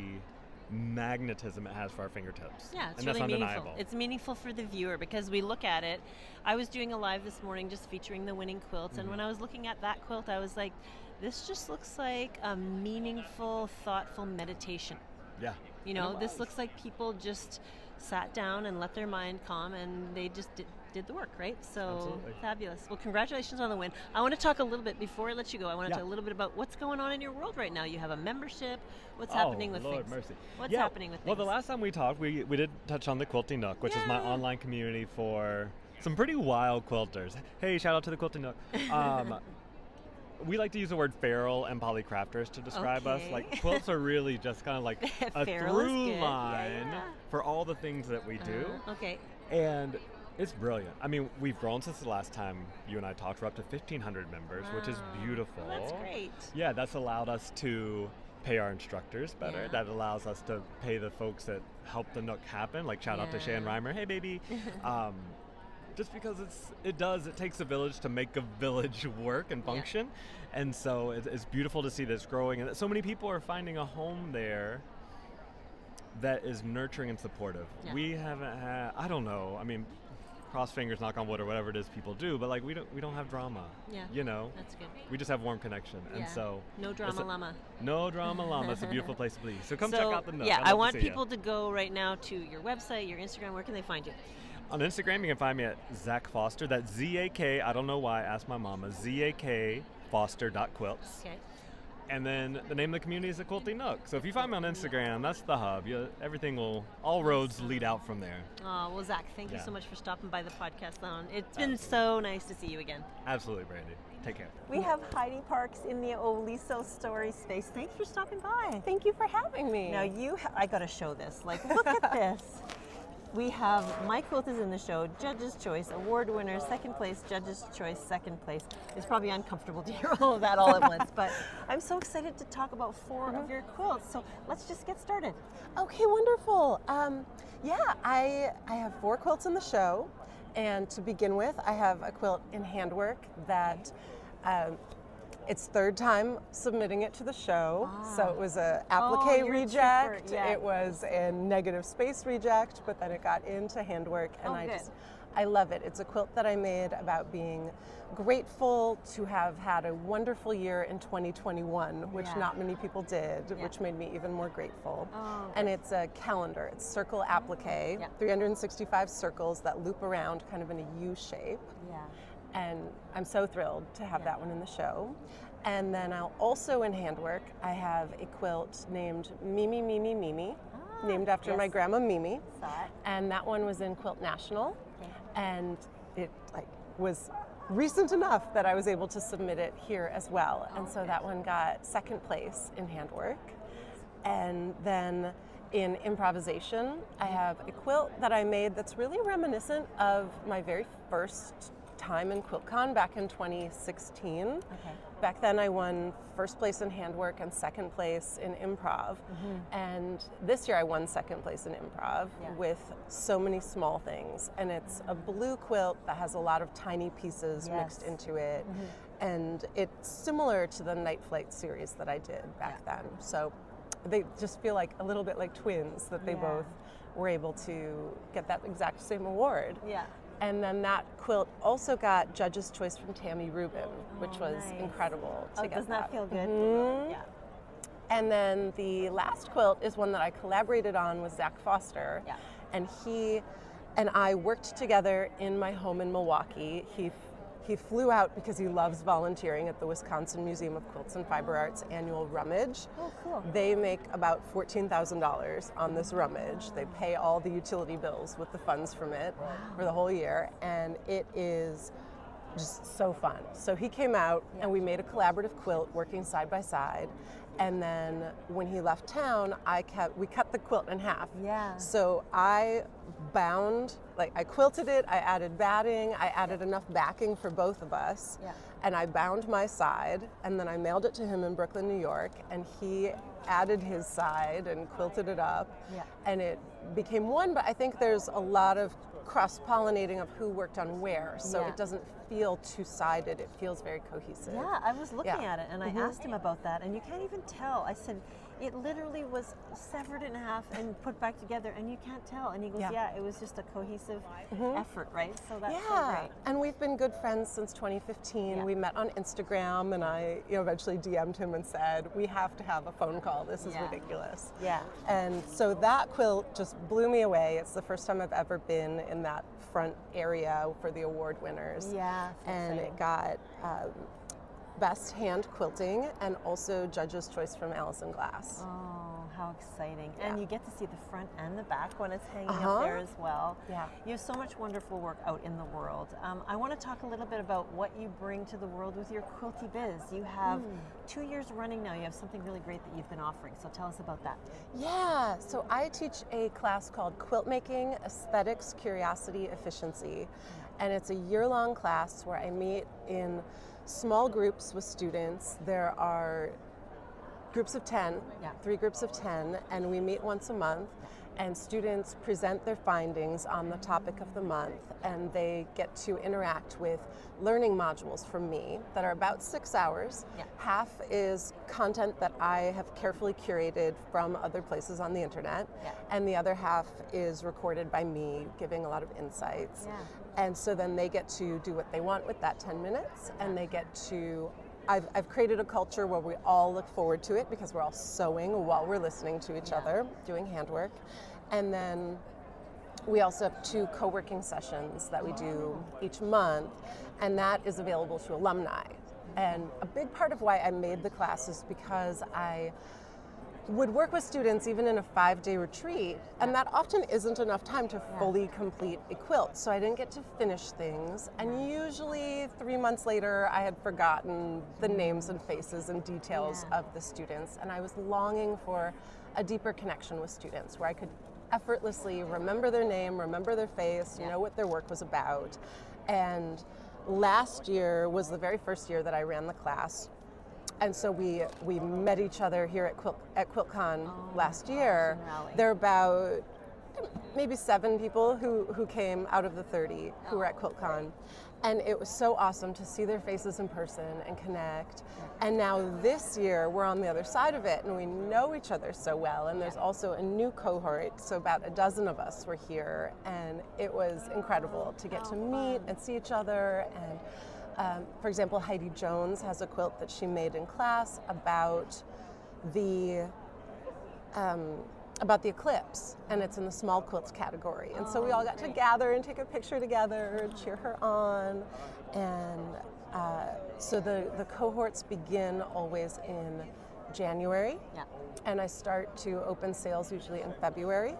magnetism it has for our fingertips. Yeah, it's and really that's meaningful. undeniable. It's meaningful for the viewer because we look at it. I was doing a live this morning just featuring the winning quilts, and when I was looking at that quilt, I was like, this just looks like a meaningful, thoughtful meditation. Yeah. You know, this looks like people just sat down and let their mind calm, and they just did the work, right? So Absolutely. Fabulous. Well, congratulations on the win. I want to talk a little bit, before I let you go, I want to talk a little bit about what's going on in your world right now. You have a membership. What's happening with Lord things? mercy. What's happening with things? Well, the last time we talked, we did touch on the Quilting Nook, which is my online community for some pretty wild quilters. Hey, shout out to the Quilting Nook. We like to use the word feral and polycrafters to describe us. Like, quilts are really just kind of like a Feral is through good. line Yeah. for all the things that we do. Okay. And it's brilliant. I mean, we've grown since the last time you and I talked. We're up to 1,500 members, which is beautiful. Well, that's great. Yeah, that's allowed us to pay our instructors better. Yeah. That allows us to pay the folks that help the Nook happen. Like, shout out to Shan Reimer. Hey, baby. Just because it takes a village to make a village work and function. And so it's beautiful to see this growing, and that so many people are finding a home there that is nurturing and supportive. Yeah. We haven't had, I don't know, I mean, cross fingers, knock on wood, or whatever it is people do, but like we don't have drama. Yeah. You know? That's good. We just have warm connection. And so no drama llama. No drama llama. It's a beautiful place to be. So come check out the Nook. Yeah, I'd I love want to see people to go right now to your website, your Instagram. Where can they find you? On Instagram, you can find me at Zach Foster. That's ZAK. I don't know why. Ask my mama. ZAK Foster.quilts. Okay. And then the name of the community is the Quilty Nook. So if you find me on Instagram, that's the hub. All roads lead out from there. Oh, well, Zach, thank you so much for stopping by the podcast lounge. It's been so nice to see you again. Absolutely, Brandy. Take care. We have Heidi Parks in the Oliso Story Space. Thanks for stopping by. Thank you for having me. Now I got to show this. Like, look at this. We have My Quilt is in the show, Judge's Choice, award winner, second place, Judge's Choice, second place. It's probably uncomfortable to hear all of that all at once, but I'm so excited to talk about 4 of your quilts. So let's just get started. Okay, wonderful. I have 4 quilts in the show, and to begin with, I have a quilt in handwork that it's 3rd time submitting it to the show. So it was a applique reject, it was a negative space reject, but then it got into handwork, and I love it. It's a quilt that I made about being grateful to have had a wonderful year in 2021, which not many people did, which made me even more grateful. And it's a calendar. It's circle applique, 365 circles that loop around kind of in a U shape. And I'm so thrilled to have that one in the show. And then I'll also in handwork, I have a quilt named Mimi Mimi Mimi, named after my grandma Mimi. And that one was in Quilt National. And it was recent enough that I was able to submit it here as well. And so that one got 2nd place in handwork. And then in improvisation, I have a quilt that I made that's really reminiscent of my very first time in QuiltCon back in 2016. Back then I won 1st place in handwork and 2nd place in improv. And this year I won 2nd place in improv with so many small things. And it's a blue quilt that has a lot of tiny pieces mixed into it. And it's similar to the Night Flight series that I did back then. So they just feel like a little bit like twins that they both were able to get that exact same award. And then that quilt also got Judge's Choice from Tammy Rubin, which was incredible to get doesn't that feel good? And then the last quilt is one that I collaborated on with Zach Foster. And he and I worked together in my home in Milwaukee. He flew out because he loves volunteering at the Wisconsin Museum of Quilts and Fiber Arts annual rummage. They make about $14,000 on this rummage. They pay all the utility bills with the funds from it for the whole year, and it is just so fun. So he came out and we made a collaborative quilt working side by side. And then when he left town, we cut the quilt in half. So I quilted it, I added batting, I added enough backing for both of us, and I bound my side, and then I mailed it to him in Brooklyn, New York, and he added his side and quilted it up, and it became one, but I think there's a lot of cross-pollinating of who worked on where, so it doesn't feel two-sided, it feels very cohesive. I was looking at it and I asked him about that, and you can't even tell. I said, it literally was severed in half and put back together, and you can't tell. And he goes, it was just a cohesive effort, right? So that's so great. And we've been good friends since 2015. We met on Instagram, and I eventually DM'd him and said, we have to have a phone call. This is ridiculous. And so that quilt just blew me away. It's the first time I've ever been in that front area for the award winners. And it got Best Hand Quilting and also Judge's Choice from Allison Glass. Oh, how exciting. And you get to see the front and the back when it's hanging up there as well. You have so much wonderful work out in the world. I want to talk a little bit about what you bring to the world with your quilty biz. You have 2 years running now. You have something really great that you've been offering. So tell us about that. So I teach a class called Quilt Making, Aesthetics, Curiosity, Efficiency. And it's a year-long class where I meet in small groups with students. There are groups of 10, 3 groups of 10, and we meet once a month, and students present their findings on the topic of the month, and they get to interact with learning modules from me that are about 6 hours. Half is content that I have carefully curated from other places on the internet, and the other half is recorded by me, giving a lot of insights. And so then they get to do what they want with that 10 minutes, and they get to, I've created a culture where we all look forward to it because we're all sewing while we're listening to each other, doing handwork. And then we also have 2 co-working sessions that we do each month, and that is available to alumni. And a big part of why I made the class is because I would work with students even in a 5-day retreat, and that often isn't enough time to fully complete a quilt. So I didn't get to finish things, and usually 3 months later I had forgotten the names and faces and details of the students, and I was longing for a deeper connection with students where I could effortlessly remember their name, remember their face, know what their work was about. And last year was the very first year that I ran the class. And so we met each other here at QuiltCon last year. There are about maybe 7 people who came out of the 30 who were at QuiltCon. And it was so awesome to see their faces in person and connect. And now this year we're on the other side of it and we know each other so well. And there's also a new cohort, so about a dozen of us were here. And it was incredible to get to meet and see each other. And for example, Heidi Jones has a quilt that she made in class about the eclipse, and it's in the small quilts category. And so we all got to gather and take a picture together and cheer her on. And so the cohorts begin always in January, and I start to open sales usually in February.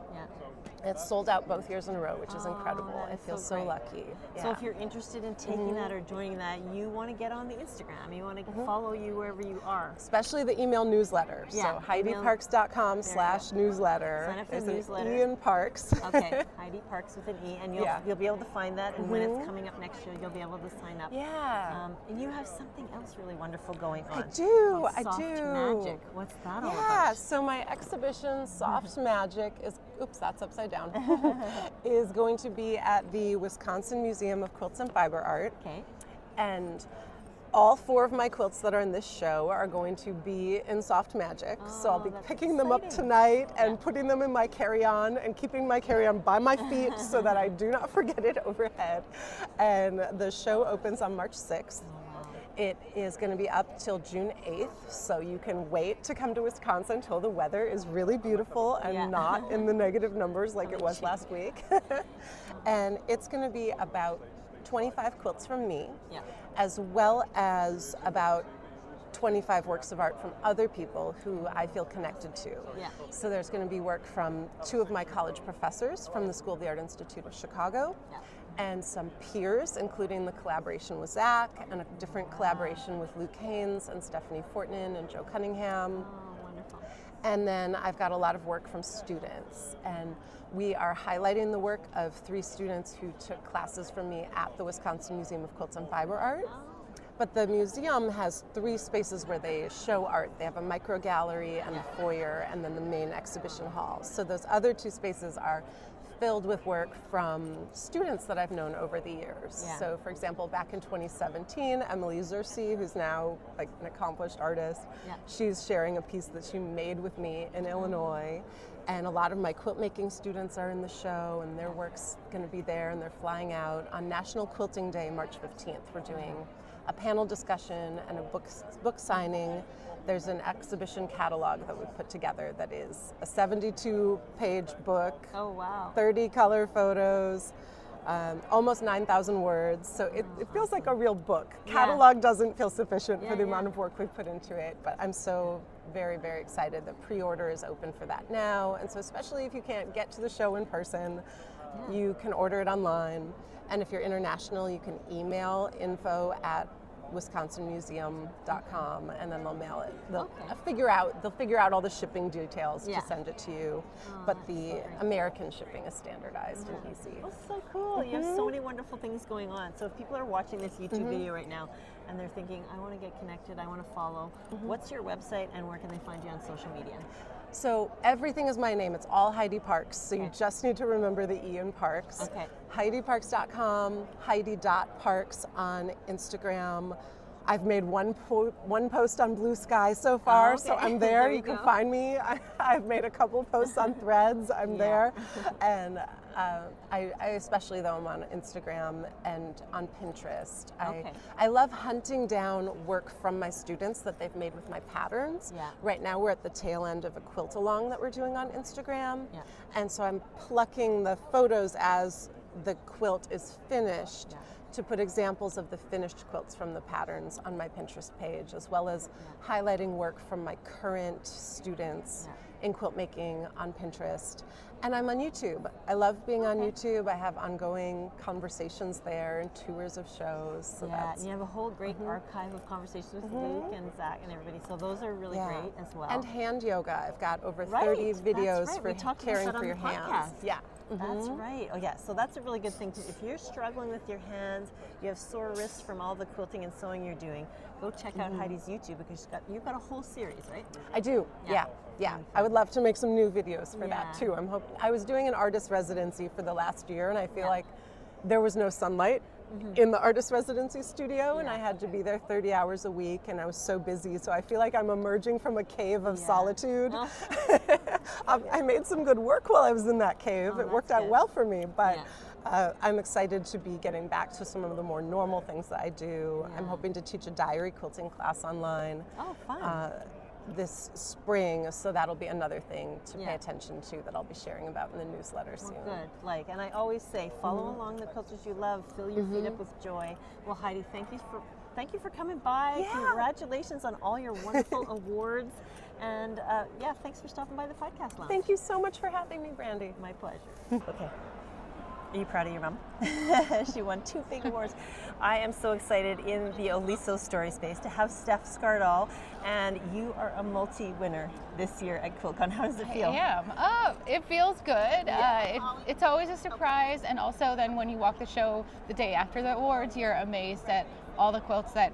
It's sold out both years in a row, which is incredible. I feel so lucky. So if you're interested in taking that or joining that, you want to get on the Instagram. You want to follow you wherever you are. Especially the email newsletter. So HeidiParks.com/newsletter. Sign up for the There's newsletter. an Ian Parks. Okay, Heidi Parks with an E, and you'll be able to find that. And when it's coming up next year, you'll be able to sign up. And you have something else really wonderful going on. I do. Soft Magic. What's that all about? Yeah. So my exhibition, Soft Magic, is that's upside down. Is going to be at the Wisconsin Museum of Quilts and Fiber Art. Okay. And all 4 of my quilts that are in this show are going to be in Soft Magic. So I'll be picking them up tonight and putting them in my carry-on and keeping my carry-on by my feet so that I do not forget it overhead. And the show opens on March 6th. It is going to be up till June 8th, so you can wait to come to Wisconsin until the weather is really beautiful and not in the negative numbers like it was last week. And it's going to be about 25 quilts from me, as well as about 25 works of art from other people who I feel connected to. So there's going to be work from 2 of my college professors from the School of the Art Institute of Chicago, and some peers, including the collaboration with Zach and a different collaboration with Luke Haynes and Stephanie Fortnan and Joe Cunningham. Wonderful. And then I've got a lot of work from students, and we are highlighting the work of 3 students who took classes from me at the Wisconsin Museum of Quilts and Fiber Art. But the museum has 3 spaces where they show art. They have a micro gallery and a foyer, and then the main exhibition hall. So those other 2 spaces are filled with work from students that I've known over the years. So for example, back in 2017, Emily Zersi, who's now like an accomplished artist, she's sharing a piece that she made with me in Illinois. And a lot of my quilt making students are in the show, and their work's going to be there, and they're flying out. On National Quilting Day, March 15th, we're doing a panel discussion and a book signing. There's an exhibition catalog that we've put together that is a 72-page book. 30 color photos, almost 9,000 words. So it feels like a real book. Catalog doesn't feel sufficient for the amount of work we've put into it, but I'm so very, very excited that pre-order is open for that now. And so especially if you can't get to the show in person, you can order it online. And if you're international, you can email info@wisconsinmuseum.com, and then they'll mail it. They'll figure out all the shipping details to send it to you. But the American shipping is standardized and easy. That's so cool. You have so many wonderful things going on. So if people are watching this YouTube video right now and they're thinking, I want to get connected, I want to follow, what's your website and where can they find you on social media? So everything is my name. It's all Heidi Parks. So you just need to remember the E in Parks. HeidiParks.com, Heidi.Parks on Instagram. I've made one post on Blue Sky so far, so I'm there. You can find me. I've made a couple posts on Threads. I'm there. And I especially, though, I'm on Instagram and on Pinterest. I love hunting down work from my students that they've made with my patterns. Right now we're at the tail end of a quilt along that we're doing on Instagram. And so I'm plucking the photos as the quilt is finished, to put examples of the finished quilts from the patterns on my Pinterest page, as well as highlighting work from my current students in quilt making on Pinterest. And I'm on YouTube. I love being on YouTube. I have ongoing conversations there and tours of shows. So and you have a whole great archive of conversations with Luke and Zach and everybody. So those are really great as well. And hand yoga. I've got over 30 videos for caring for your hands. Yeah. That's right. Oh yeah, so that's a really good thing too. If you're struggling with your hands, you have sore wrists from all the quilting and sewing you're doing, go check out Heidi's YouTube, because you've got a whole series, right? I do. Yeah. I would love to make some new videos for that too. I was doing an artist residency for the last year, and I feel like there was no sunlight in the artist residency studio, and I had to be there 30 hours a week, and I was so busy. So I feel like I'm emerging from a cave of solitude. I made some good work while I was in that cave. It worked out well for me, but I'm excited to be getting back to some of the more normal things that I do. I'm hoping to teach a diary quilting class online. Oh, fun. This spring, so that'll be another thing to pay attention to that I'll be sharing about in the newsletter soon. Good. And I always say, follow along the quilters you love, fill your feet up with joy. Well, Heidi, thank you for coming by. Congratulations on all your wonderful awards. And thanks for stopping by the podcast lounge. Thank you so much for having me, Brandy. My pleasure. Okay. Are you proud of your mom? She won 2 big awards. I am so excited in the Oliso Story Space to have Steph Scardall, and you are a multi-winner this year at QuiltCon. How does it feel? I am. It feels good. It's always a surprise, and also then when you walk the show the day after the awards, you're amazed at all the quilts that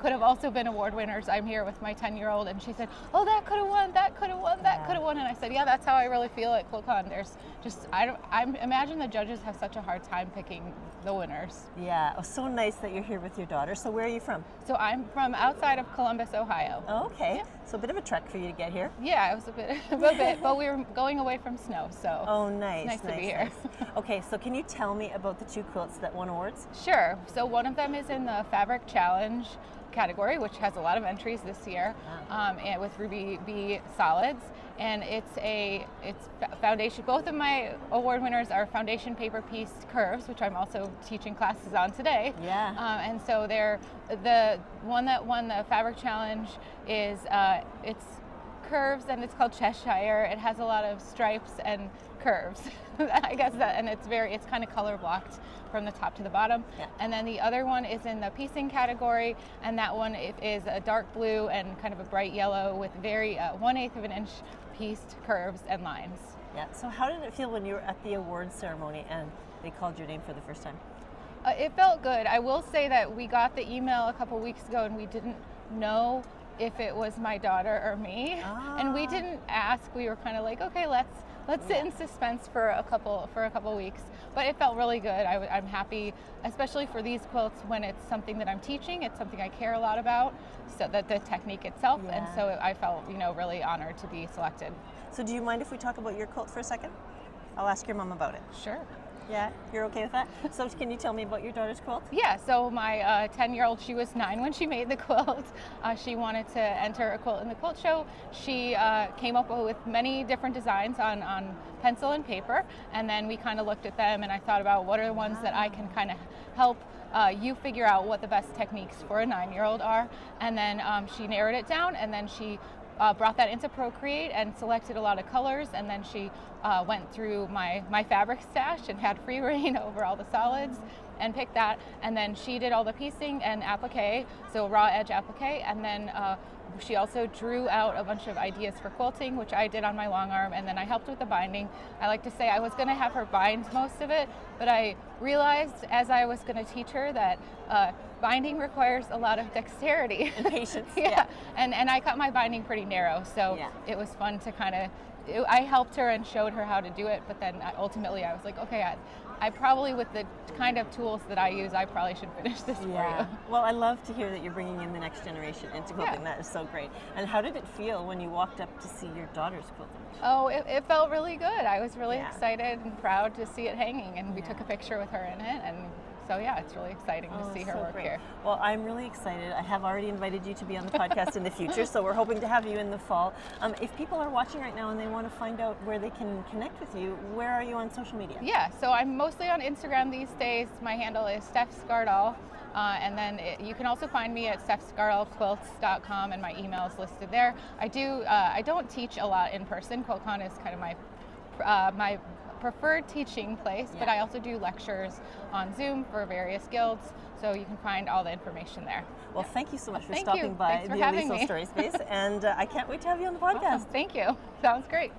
could have also been award winners. I'm here with my 10-year-old, and she said, oh, that could have won, that could have won, that could have won. And I said, yeah, that's how I really feel at QuiltCon. There's just, I imagine the judges have such a hard time picking the winners. Yeah, so nice that you're here with your daughter. So where are you from? So I'm from outside of Columbus, Ohio. Oh, okay. Yeah. So a bit of a trek for you to get here. Yeah, it was a bit, but we were going away from snow, so oh, nice, it's nice to be here. Okay, so can you tell me about the 2 quilts that won awards? Sure. So one of them is in the Fabric Challenge category, which has a lot of entries this year, and with Ruby B solids, and it's foundation. Both of my award winners are foundation paper piece curves, which I'm also teaching classes on today. And so they're the one that won the Fabric Challenge is it's curves, and it's called Cheshire. It has a lot of stripes and curves. I guess that, and it's kind of color blocked from the top to the bottom. And then the other one is in the piecing category, and that one is a dark blue and kind of a bright yellow with very 1/8 of an inch pieced curves and lines. So how did it feel when you were at the awards ceremony and they called your name for the first time? It felt good. I will say that we got the email a couple weeks ago, and we didn't know if it was my daughter or me, and we didn't ask. We were kind of like, okay, let's sit in suspense for a couple weeks. But it felt really good. I'm happy, especially for these quilts, when it's something that I'm teaching. It's something I care a lot about, so that the technique itself, and so I felt really honored to be selected. So do you mind if we talk about your quilt for a second? I'll ask your mom about it. Sure. Yeah, you're okay with that? So can you tell me about your daughter's quilt? Yeah, so my 10-year-old, she was 9 when she made the quilt. She wanted to enter a quilt in the quilt show. She came up with many different designs on pencil and paper, and then we kind of looked at them, and I thought about what are the ones that I can kind of help you figure out what the best techniques for a 9-year-old are. And then she narrowed it down, and then she brought that into Procreate and selected a lot of colors, and then she went through my fabric stash and had free reign over all the solids and picked that, and then she did all the piecing and applique, so raw edge applique, and then she also drew out a bunch of ideas for quilting, which I did on my long arm, and then I helped with the binding. I like to say I was going to have her bind most of it, but I realized as I was going to teach her that binding requires a lot of dexterity and patience. And I cut my binding pretty narrow, so it was fun to kind of, I helped her and showed her how to do it, but then ultimately I was like, okay, I probably, with the kind of tools that I use, I probably should finish this for you. Well, I love to hear that you're bringing in the next generation into quilting. That is so great. And how did it feel when you walked up to see your daughter's quilting? Oh, it felt really good. I was really excited and proud to see it hanging, and we took a picture with her in it, and So yeah, it's really exciting to see her work here. Well, I'm really excited. I have already invited you to be on the podcast in the future, so we're hoping to have you in the fall. If people are watching right now and they want to find out where they can connect with you, where are you on social media? Yeah, so I'm mostly on Instagram these days. My handle is Steph Skardal. And then you can also find me at stephskardalquilts.com, and my email is listed there. I don't teach a lot in person. QuiltCon is kind of my preferred teaching place, but I also do lectures on Zoom for various guilds, so you can find all the information there. Well, thank you so much for stopping by the Oliso Story Space, and I can't wait to have you on the podcast. Awesome. Thank you. Sounds great.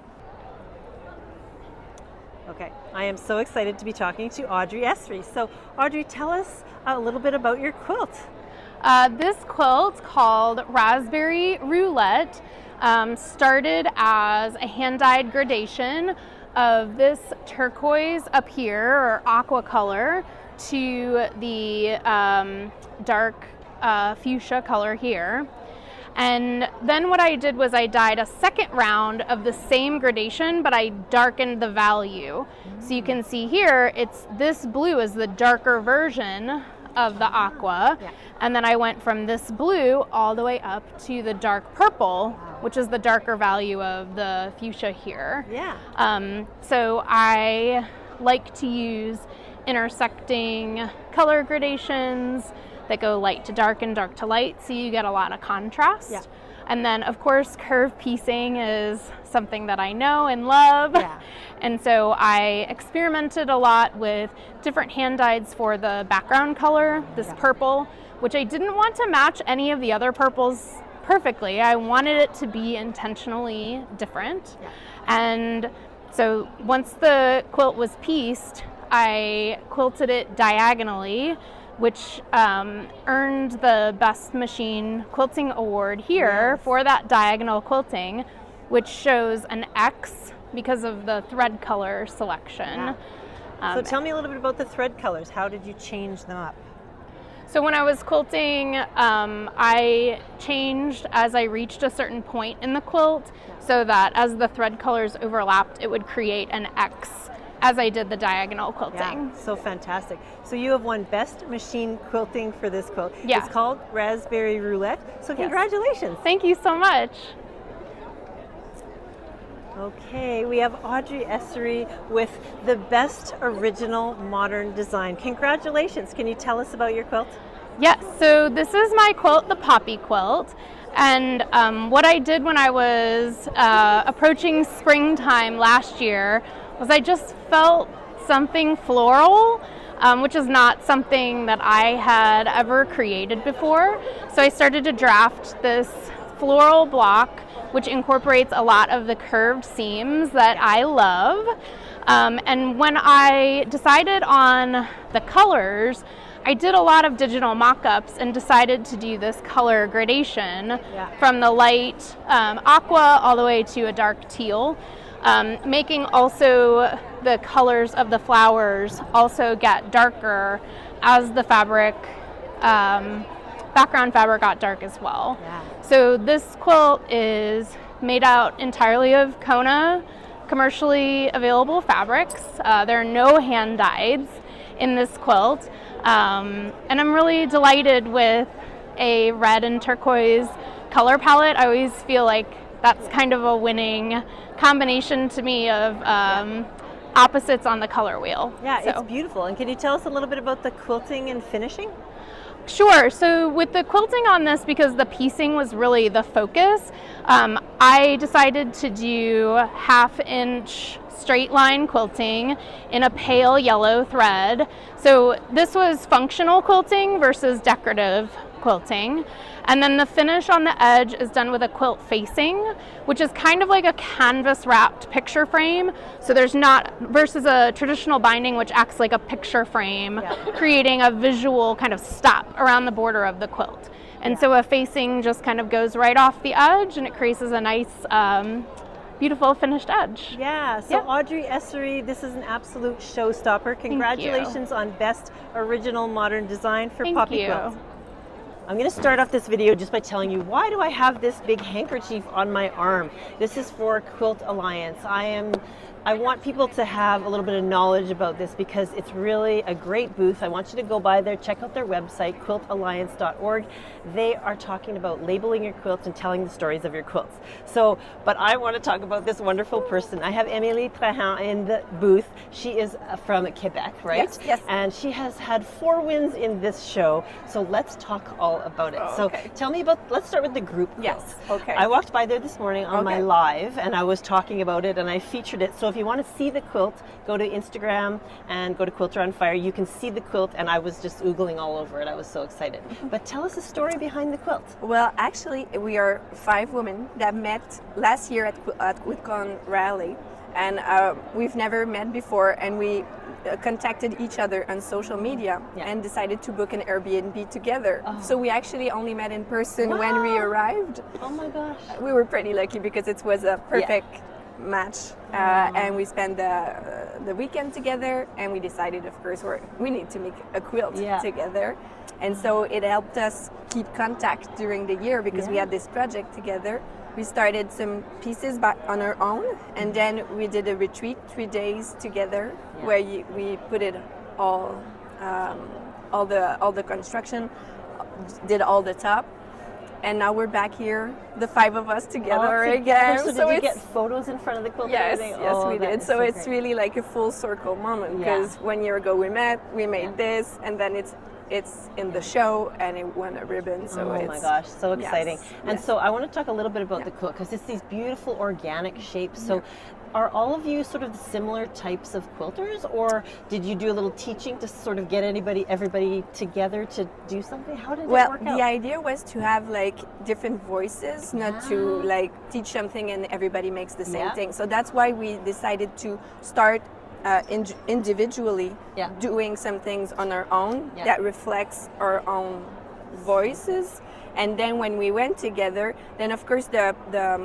Okay, I am so excited to be talking to Audrey Esri. So, Audrey, tell us a little bit about your quilt. This quilt, called Raspberry Roulette, started as a hand-dyed gradation of this turquoise up here, or aqua color, to the dark fuchsia color here. And then what I did was I dyed a second round of the same gradation, but I darkened the value. So you can see here, this blue is the darker version of the aqua. And then I went from this blue all the way up to the dark purple, which is the darker value of the fuchsia here. So I like to use intersecting color gradations that go light to dark and dark to light, so you get a lot of contrast. And then, of course, curve piecing is something that I know and love. And so I experimented a lot with different hand dyes for the background color, this purple, which I didn't want to match any of the other purples perfectly. I wanted it to be intentionally different. And so once the quilt was pieced, I quilted it diagonally, which earned the Best Machine Quilting Award here for that diagonal quilting, which shows an X because of the thread color selection. So tell me a little bit about the thread colors. How did you change them up? So when I was quilting, I changed as I reached a certain point in the quilt, so that as the thread colors overlapped, it would create an X as I did the diagonal quilting. So fantastic. So you have won Best Machine Quilting for this quilt. It's called Raspberry Roulette. So congratulations. Thank you so much. Okay, we have Audrey Esri with the Best Original Modern Design. Congratulations. Can you tell us about your quilt? Yes, so this is my quilt, the Poppy Quilt. And what I did when I was approaching springtime last year was I just felt something floral, which is not something that I had ever created before. So I started to draft this floral block, which incorporates a lot of the curved seams that I love. And when I decided on the colors, I did a lot of digital mock-ups and decided to do this color gradation from the light aqua all the way to a dark teal. Making also the colors of the flowers also get darker as the fabric, background fabric got dark as well. So this quilt is made out entirely of Kona commercially available fabrics. There are no hand dyes in this quilt. And I'm really delighted with a red and turquoise color palette. I always feel like that's kind of a winning combination to me of opposites on the color wheel. It's beautiful. And can you tell us a little bit about the quilting and finishing? Sure. So with the quilting on this, because the piecing was really the focus, I decided to do 1/2 inch straight line quilting in a pale yellow thread. So this was functional quilting versus decorative quilting. And then the finish on the edge is done with a quilt facing, which is kind of like a canvas wrapped picture frame. So there's not, versus a traditional binding, which acts like a picture frame, creating a visual kind of stop around the border of the quilt. And so a facing just kind of goes right off the edge, and it creates a nice, beautiful finished edge. So Audrey Esri, this is an absolute showstopper. Congratulations on Best Original Modern Design for Poppy Quilt. I'm going to start off this video just by telling you, why do I have this big handkerchief on my arm? This is for Quilt Alliance. I am I want people to have a little bit of knowledge about this because it's really a great booth. I want you to go by there, check out their website, quiltalliance.org. They are talking about labeling your quilts and telling the stories of your quilts. So, but I want to talk about this wonderful person. I have Émilie Trahan in the booth. She is from Quebec, right? Yes, yes. And she has had 4 wins in this show. So let's talk all about it. Oh, so okay. tell me about, let's start with the group quilts. Yes, okay. I walked by there this morning on my live and I was talking about it and I featured it. So if you want to see the quilt, go to Instagram and go to Quilter on Fire. You can see the quilt and I was just oogling all over it. I was so excited. But tell us the story behind the quilt. Well, actually, we are 5 women that met last year at QuiltCon rally, and we've never met before, and we contacted each other on social media and decided to book an Airbnb together. So we actually only met in person when we arrived. Oh my gosh. We were pretty lucky because it was a perfect match, and we spent the weekend together, and we decided, of course, we need to make a quilt together. And so it helped us keep contact during the year because we had this project together. We started some pieces on our own, and then we did a retreat 3 days together where we put it all the construction, did all the top. And now we're back here, the 5 of us together again. So did you get photos in front of the quilt? Yes, we did. So it's really like a full circle moment because 1 year ago we met, we made this, and then it's in the show and it won a ribbon. So oh my gosh, so exciting. And yes. so I want to talk a little bit about the quilt because it's these beautiful organic shapes. So are all of you sort of similar types of quilters, or did you do a little teaching to sort of get everybody together to do something? How did it work out? Well, the idea was to have like different voices, not to like teach something and everybody makes the same thing. So that's why we decided to start individually doing some things on our own that reflects our own voices. And then when we went together, then of course the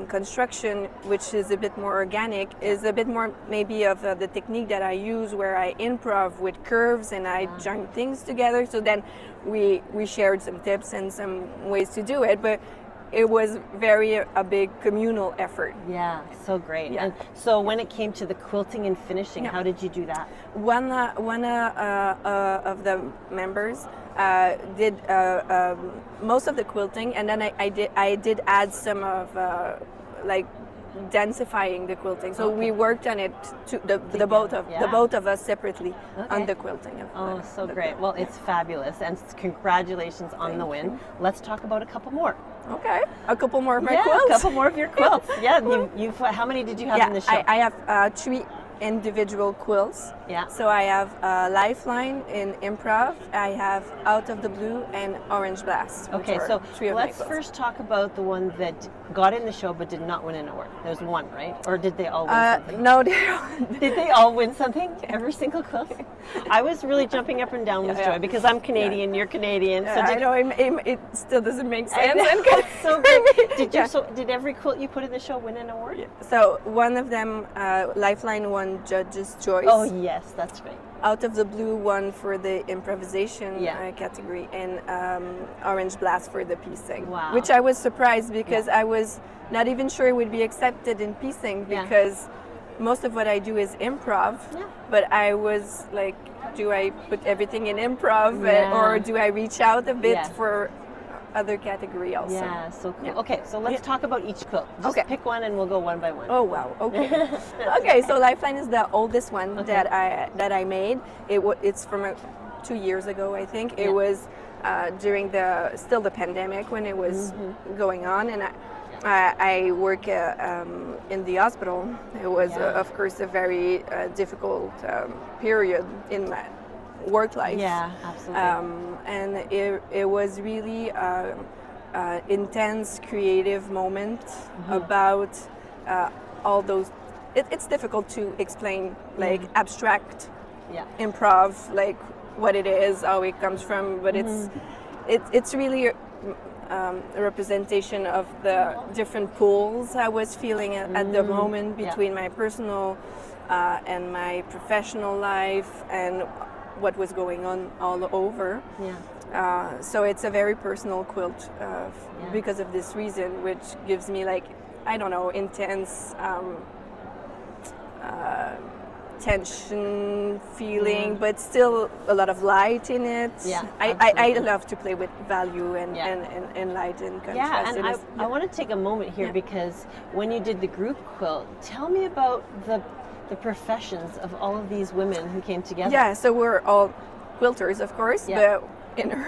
construction, which is a bit more organic, is a bit more maybe of the technique that I use where I improv with curves and I join things together. So then we shared some tips and some ways to do it. But it was a big communal effort. Yeah, so great. And so when it came to the quilting and finishing, how did you do that? One of the members did most of the quilting, and then I did add some of like densifying the quilting. So we worked on it the both of us separately on the quilting. So great. Well, it's fabulous, and congratulations on the win. Let's talk about a couple more. Okay, a couple more of my quilts. A couple more of your quilts. You've how many did you have in the show? I have 3 individual quilts. So I have Lifeline in improv, I have Out of the Blue, and Orange Blast. Okay, so let's first talk about the one that got in the show but did not win an award. There's one, right? Or did they all win something? No, did they all win something? Every single quilt? I was really jumping up and down with joy because I'm Canadian, you're Canadian. So I know it still doesn't make sense. It's so good. Did every quilt you put in the show win an award? So one of them, Lifeline, won Judge's Choice. Oh yes, that's right. Out of the Blue won for the improvisation category, and Orange Blast for the piecing. Wow. Which I was surprised because I was not even sure it would be accepted in piecing because most of what I do is improv. But I was like, do I put everything in improv or do I reach out a bit for other category also? Yeah, so cool. Okay, so let's talk about each quilt. Just pick one and we'll go one by one. Oh wow. Okay. Okay, so Lifeline is the oldest one that I made. It's from 2 years ago, I think. It was during the pandemic when it was going on, and I work in the hospital. It was of course a very difficult period in my work life. Yeah, absolutely. And it was really intense creative moment about all those. It's difficult to explain, like abstract improv, like what it is, how it comes from, but it's really a representation of the different pools I was feeling at the moment between my personal and my professional life and what was going on all over. So it's a very personal quilt because of this reason, which gives me like, I don't know, intense tension feeling, but still a lot of light in it. Yeah, I love to play with value and light and contrast. Yeah, and I want to take a moment here because when you did the group quilt, tell me about the professions of all of these women who came together. Yeah, so we're all quilters, of course, but in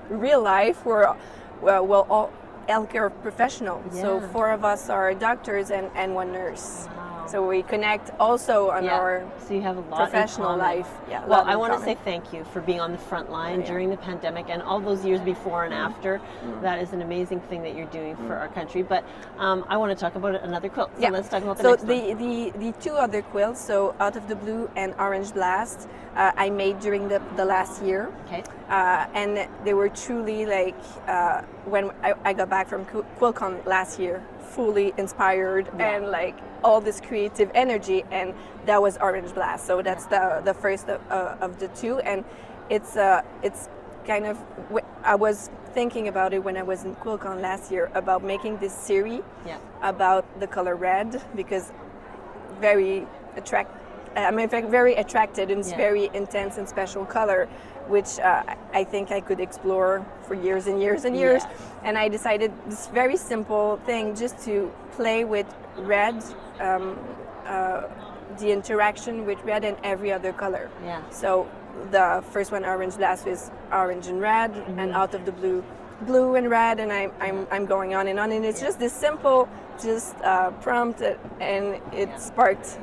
real life, we're all healthcare professionals. Yeah. So 4 of us are doctors and 1 nurse. Wow. So we connect also on our so you have a lot professional life. Yeah, well, I want to say thank you for being on the front line during the pandemic and all those years before and after. That is an amazing thing that you're doing for our country. But I want to talk about another quilt. So let's talk about the next one. The 2 other quilts, so Out of the Blue and Orange Blast, I made during the last year. Okay. And they were truly like when I got back from QuiltCon last year, fully inspired and like all this creative energy, and that was Orange Blast. So that's the first of the 2, and it's kind of, I was thinking about it when I was in QuiltCon last year about making this series about the color red, because I'm very attracted in this very intense and special color, which I think I could explore for years and years and years. And I decided this very simple thing, just to play with red, the interaction with red and every other color. Yeah. So the first one, Orange Blast, was orange and red, and Out of the Blue, blue and red, and I'm going on, and it's just this simple, prompt, and it sparked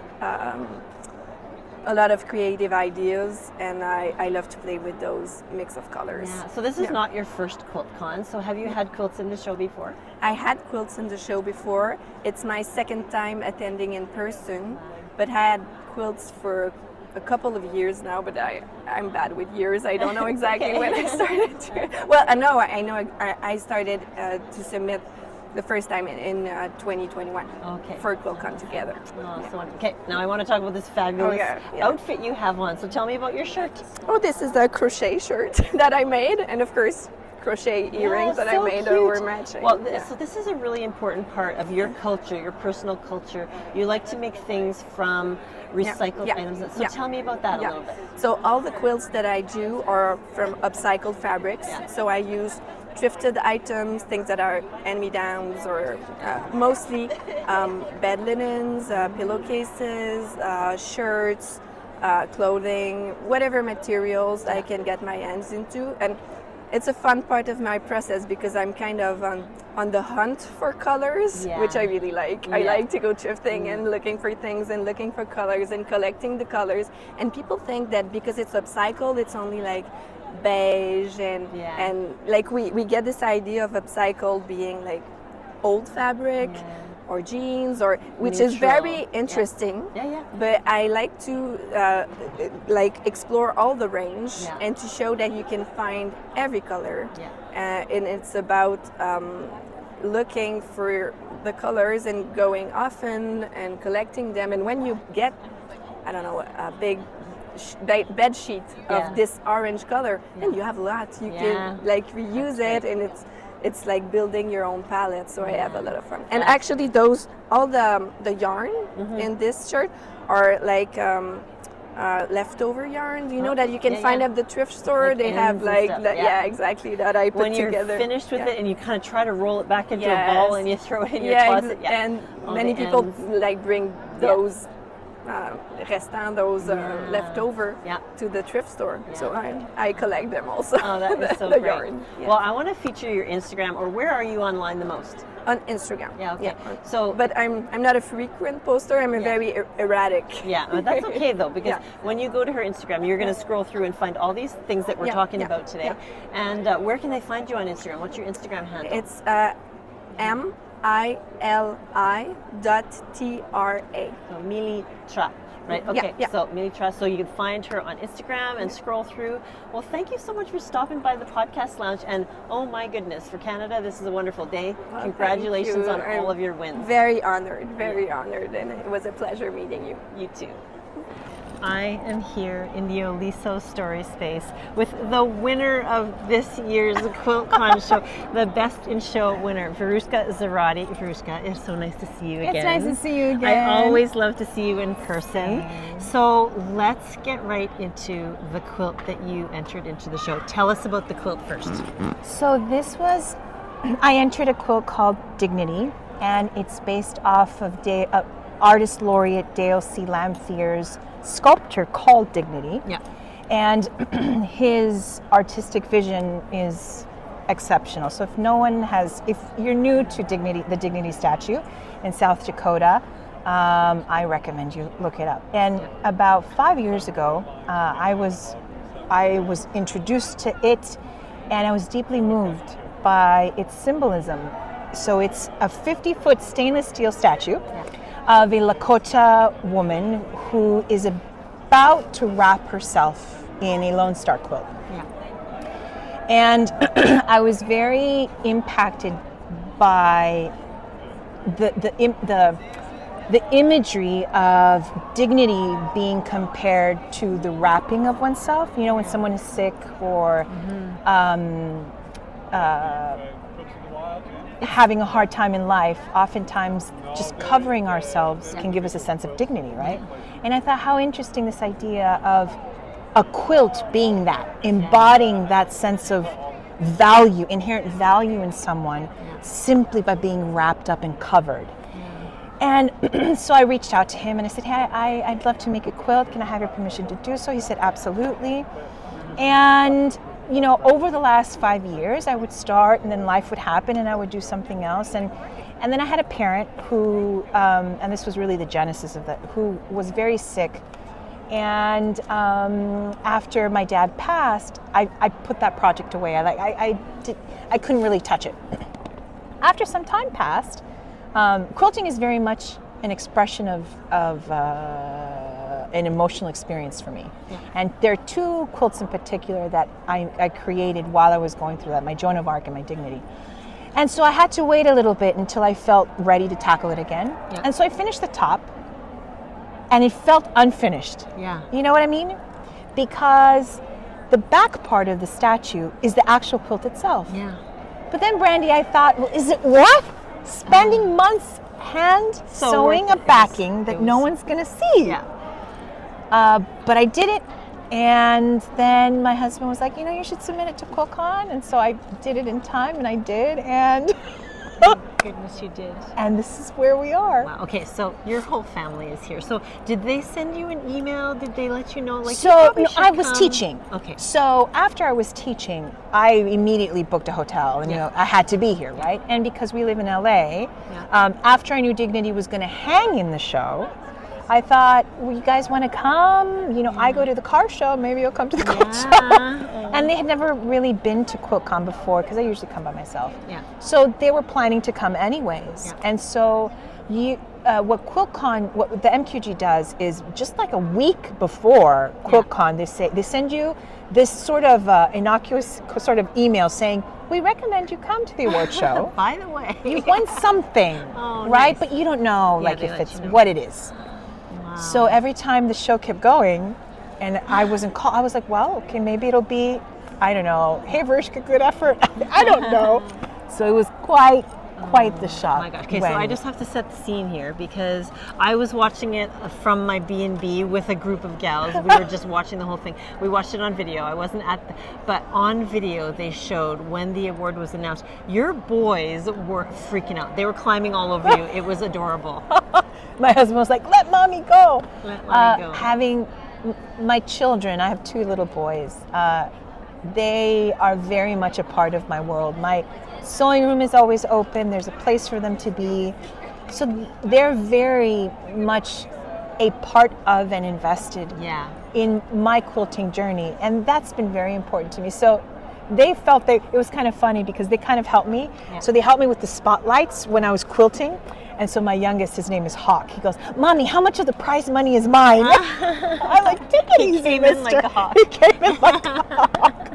a lot of creative ideas, and I love to play with those mix of colors. Yeah. So this is not your first QuiltCon. So have you had quilts in the show before? I had quilts in the show before. It's my second time attending in person, but I had quilts for a couple of years now, but I'm bad with years. I don't know exactly when I started to. Well, I know I started to submit the first time in 2021 for QuiltCon together. Okay, now I want to talk about this fabulous outfit you have on. So tell me about your shirt. Oh, this is a crochet shirt that I made, and of course crochet earrings that I made that were matching. Well, so this is a really important part of your culture, your personal culture. You like to make things from recycled items. So tell me about that a little bit. So all the quilts that I do are from upcycled fabrics. So I use thrifted items, things that are hand-me-downs, or mostly bed linens, pillowcases, shirts, clothing, whatever materials I can get my hands into. And it's a fun part of my process because I'm kind of on the hunt for colors, which I really like. I like to go thrifting and looking for things and looking for colors and collecting the colors. And people think that because it's upcycled, it's only like beige and like we get this idea of upcycled being like old fabric or jeans, or which is very interesting. But I like to like explore all the range and to show that you can find every color. And it's about looking for the colors and going often and collecting them. And when you get, I don't know, a big bed sheet of this orange color, and you have a lot. You can like reuse it, and it's like building your own palette. So I have a lot of fun. And actually, all the yarn in this shirt are like leftover yarn. You know that you can find at the thrift store. Like they have like exactly that I put together. When you're finished with it, and you kind of try to roll it back into a ball, and you throw it in your closet. And many people like bring those. Those leftover to the thrift store. So I collect them also. Oh, that is so the great. Yarn. Well, I want to feature your Instagram, or where are you online the most? On Instagram. So, but I'm not a frequent poster. I'm a very erratic. But that's okay though, because when you go to her Instagram, you're going to scroll through and find all these things that we're talking about today. And where can they find you on Instagram? What's your Instagram handle? It's MILI.TRA. So Militra, right? Okay, so Militra. So you can find her on Instagram and scroll through. Well, thank you so much for stopping by the podcast lounge. And oh my goodness, for Canada, this is a wonderful day. Well, congratulations on all of your wins. Very honored, and it was a pleasure meeting you. You too. I am here in the Oliso Story Space with the winner of this year's QuiltCon show, the Best in Show winner, Verushka Zarate. Verushka, it's so nice to see you again. It's nice to see you again. I always love to see you in person. So let's get right into the quilt that you entered into the show. Tell us about the quilt first. So this was, I entered a quilt called Dignity, and it's based off of artist laureate Dale C. Lamphier's sculpture called Dignity. Yeah. And his artistic vision is exceptional. So if you're new to Dignity, the Dignity statue in South Dakota, I recommend you look it up. And about 5 years ago, I was introduced to it, and I was deeply moved by its symbolism. So it's a 50-foot stainless steel statue of a Lakota woman who is about to wrap herself in a Lone Star quilt. Yeah. And I was very impacted by the imagery of dignity being compared to the wrapping of oneself. You know, when someone is sick or having a hard time in life, oftentimes just covering ourselves can give us a sense of dignity, right? And I thought how interesting this idea of a quilt being that, embodying that sense of value, inherent value in someone simply by being wrapped up and covered. And so I reached out to him and I said, hey, I'd love to make a quilt. Can I have your permission to do so? He said, absolutely. And you know, over the last 5 years, I would start and then life would happen and I would do something else. And then I had a parent who, and this was really the genesis of that, who was very sick. And after my dad passed, I put that project away. I couldn't really touch it. After some time passed, quilting is very much an expression of an emotional experience for me. Yeah. And there are two quilts in particular that I created while I was going through that, my Joan of Arc and my Dignity. And so I had to wait a little bit until I felt ready to tackle it again. Yeah. And so I finished the top, and it felt unfinished. Yeah. You know what I mean? Because the back part of the statue is the actual quilt itself. Yeah. But then, Brandy, I thought, well, is it worth spending months hand sewing a backing that no one's going to see? Yeah. But I did it, and then my husband was like, you know, you should submit it to QuiltCon, and so I did it in time, and I did, and thank goodness you did. And this is where we are. Wow. Okay, so your whole family is here. So did they send you an email? Did they let you know? Like, so no, I was teaching. Okay. So after I was teaching, I immediately booked a hotel, and you know, I had to be here, right? And because we live in LA, after I knew Dignity was going to hang in the show, I thought, well, you guys want to come? You know, I go to the car show, maybe you'll come to the quilt show. And they had never really been to QuiltCon before, because I usually come by myself. Yeah. So they were planning to come anyways. Yeah. And so what QuiltCon, what the MQG does is just like a week before QuiltCon, they send you this sort of innocuous sort of email saying, we recommend you come to the award show. By the way, you've won something, right? Nice. But you don't know like if it's what it is. So every time the show kept going and I wasn't called, I was like, well, okay, maybe it'll be, I don't know, hey, Verushka, good effort. I don't know. So it was quite the shock. Oh my gosh. Okay, so I just have to set the scene here because I was watching it from my B&B with a group of gals. We were just watching the whole thing. We watched it on video. I wasn't but on video they showed when the award was announced. Your boys were freaking out. They were climbing all over you. It was adorable. My husband was like, let mommy go. Let mommy go. Having my children, I have 2 little boys. They are very much a part of my world. My sewing room is always open. There's a place for them to be. So they're very much a part of and invested in my quilting journey. And that's been very important to me. So they felt it was kind of funny because they kind of helped me. Yeah. So they helped me with the spotlights when I was quilting. And so my youngest, his name is Hawk. He goes, Mommy, how much of the prize money is mine? I'm like, take it easy, mister. He came in like a hawk. He came in like a hawk.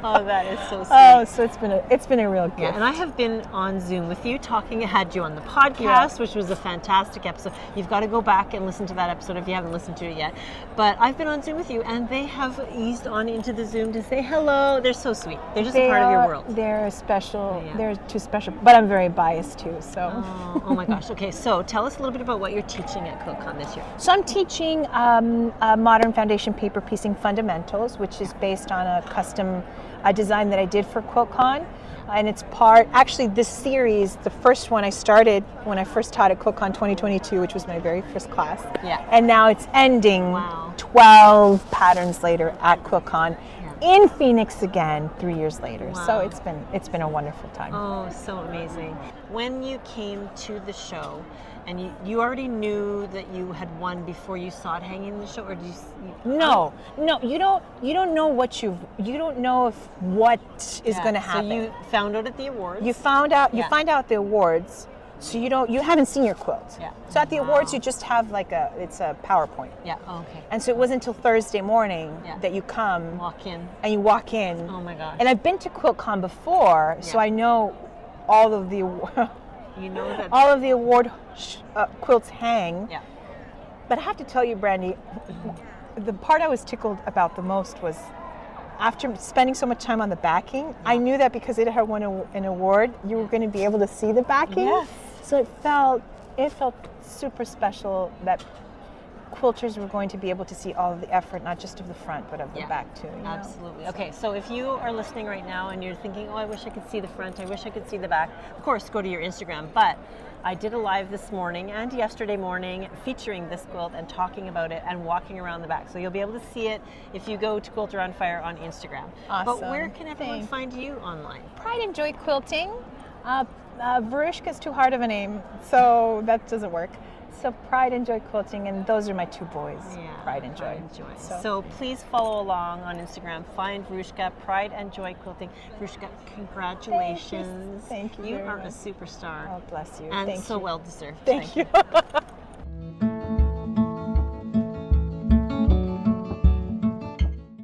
Oh, that is so sweet. Oh, so it's been a real gift. Yeah, and I have been on Zoom with you talking. I had you on the podcast, which was a fantastic episode. You've got to go back and listen to that episode if you haven't listened to it yet. But I've been on Zoom with you, and they have eased on into the Zoom to say hello. They're so sweet. They're just a part of your world. They're special. Yeah. They're too special. But I'm very biased too. So. Oh my gosh. Okay, so tell us a little bit about what you're teaching at QuiltCon this year. So I'm teaching modern foundation paper piecing fundamentals, which is based on a custom design that I did for QuiltCon. And it's actually this series, the first one I started when I first taught at QuiltCon 2022, which was my very first class. Yeah. And now it's ending 12 patterns later at QuiltCon in Phoenix again 3 years later. Wow. So it's been a wonderful time. Oh, so amazing. When you came to the show, and you already knew that you had won before you saw it hanging in the show, or did you? No, you don't know what you don't know if what is going to happen. So you found out at the awards. You find out the awards. So you haven't seen your quilt. Yeah. So at the awards you just have it's a PowerPoint. Yeah. Oh, okay. And so it wasn't until Thursday morning that you come. Walk in. And you walk in. Oh my gosh. And I've been to QuiltCon before, so I know all of the you know that all of the award quilts hang. Yeah. But I have to tell you, Brandy, the part I was tickled about the most was after spending so much time on the backing, I knew that because it had won an award, you were going to be able to see the backing. Yes. So it felt super special that quilters were going to be able to see all of the effort, not just of the front, but of the back too. You know? Absolutely. Okay, so if you are listening right now and you're thinking, oh, I wish I could see the front, I wish I could see the back, of course, go to your Instagram. But I did a live this morning and yesterday morning featuring this quilt and talking about it and walking around the back. So you'll be able to see it if you go to Quilter on Fire on Instagram. Awesome. But where can everyone find you online? Pride and Joy Quilting. Verushka's too hard of a name, so that doesn't work. So Pride and Joy Quilting, and those are my two boys, Pride and Joy. So please follow along on Instagram. Find Verushka, Pride and Joy Quilting. Verushka, congratulations. Thank you. You are a superstar. Oh, bless you. And Thank so you. well deserved. Thank you.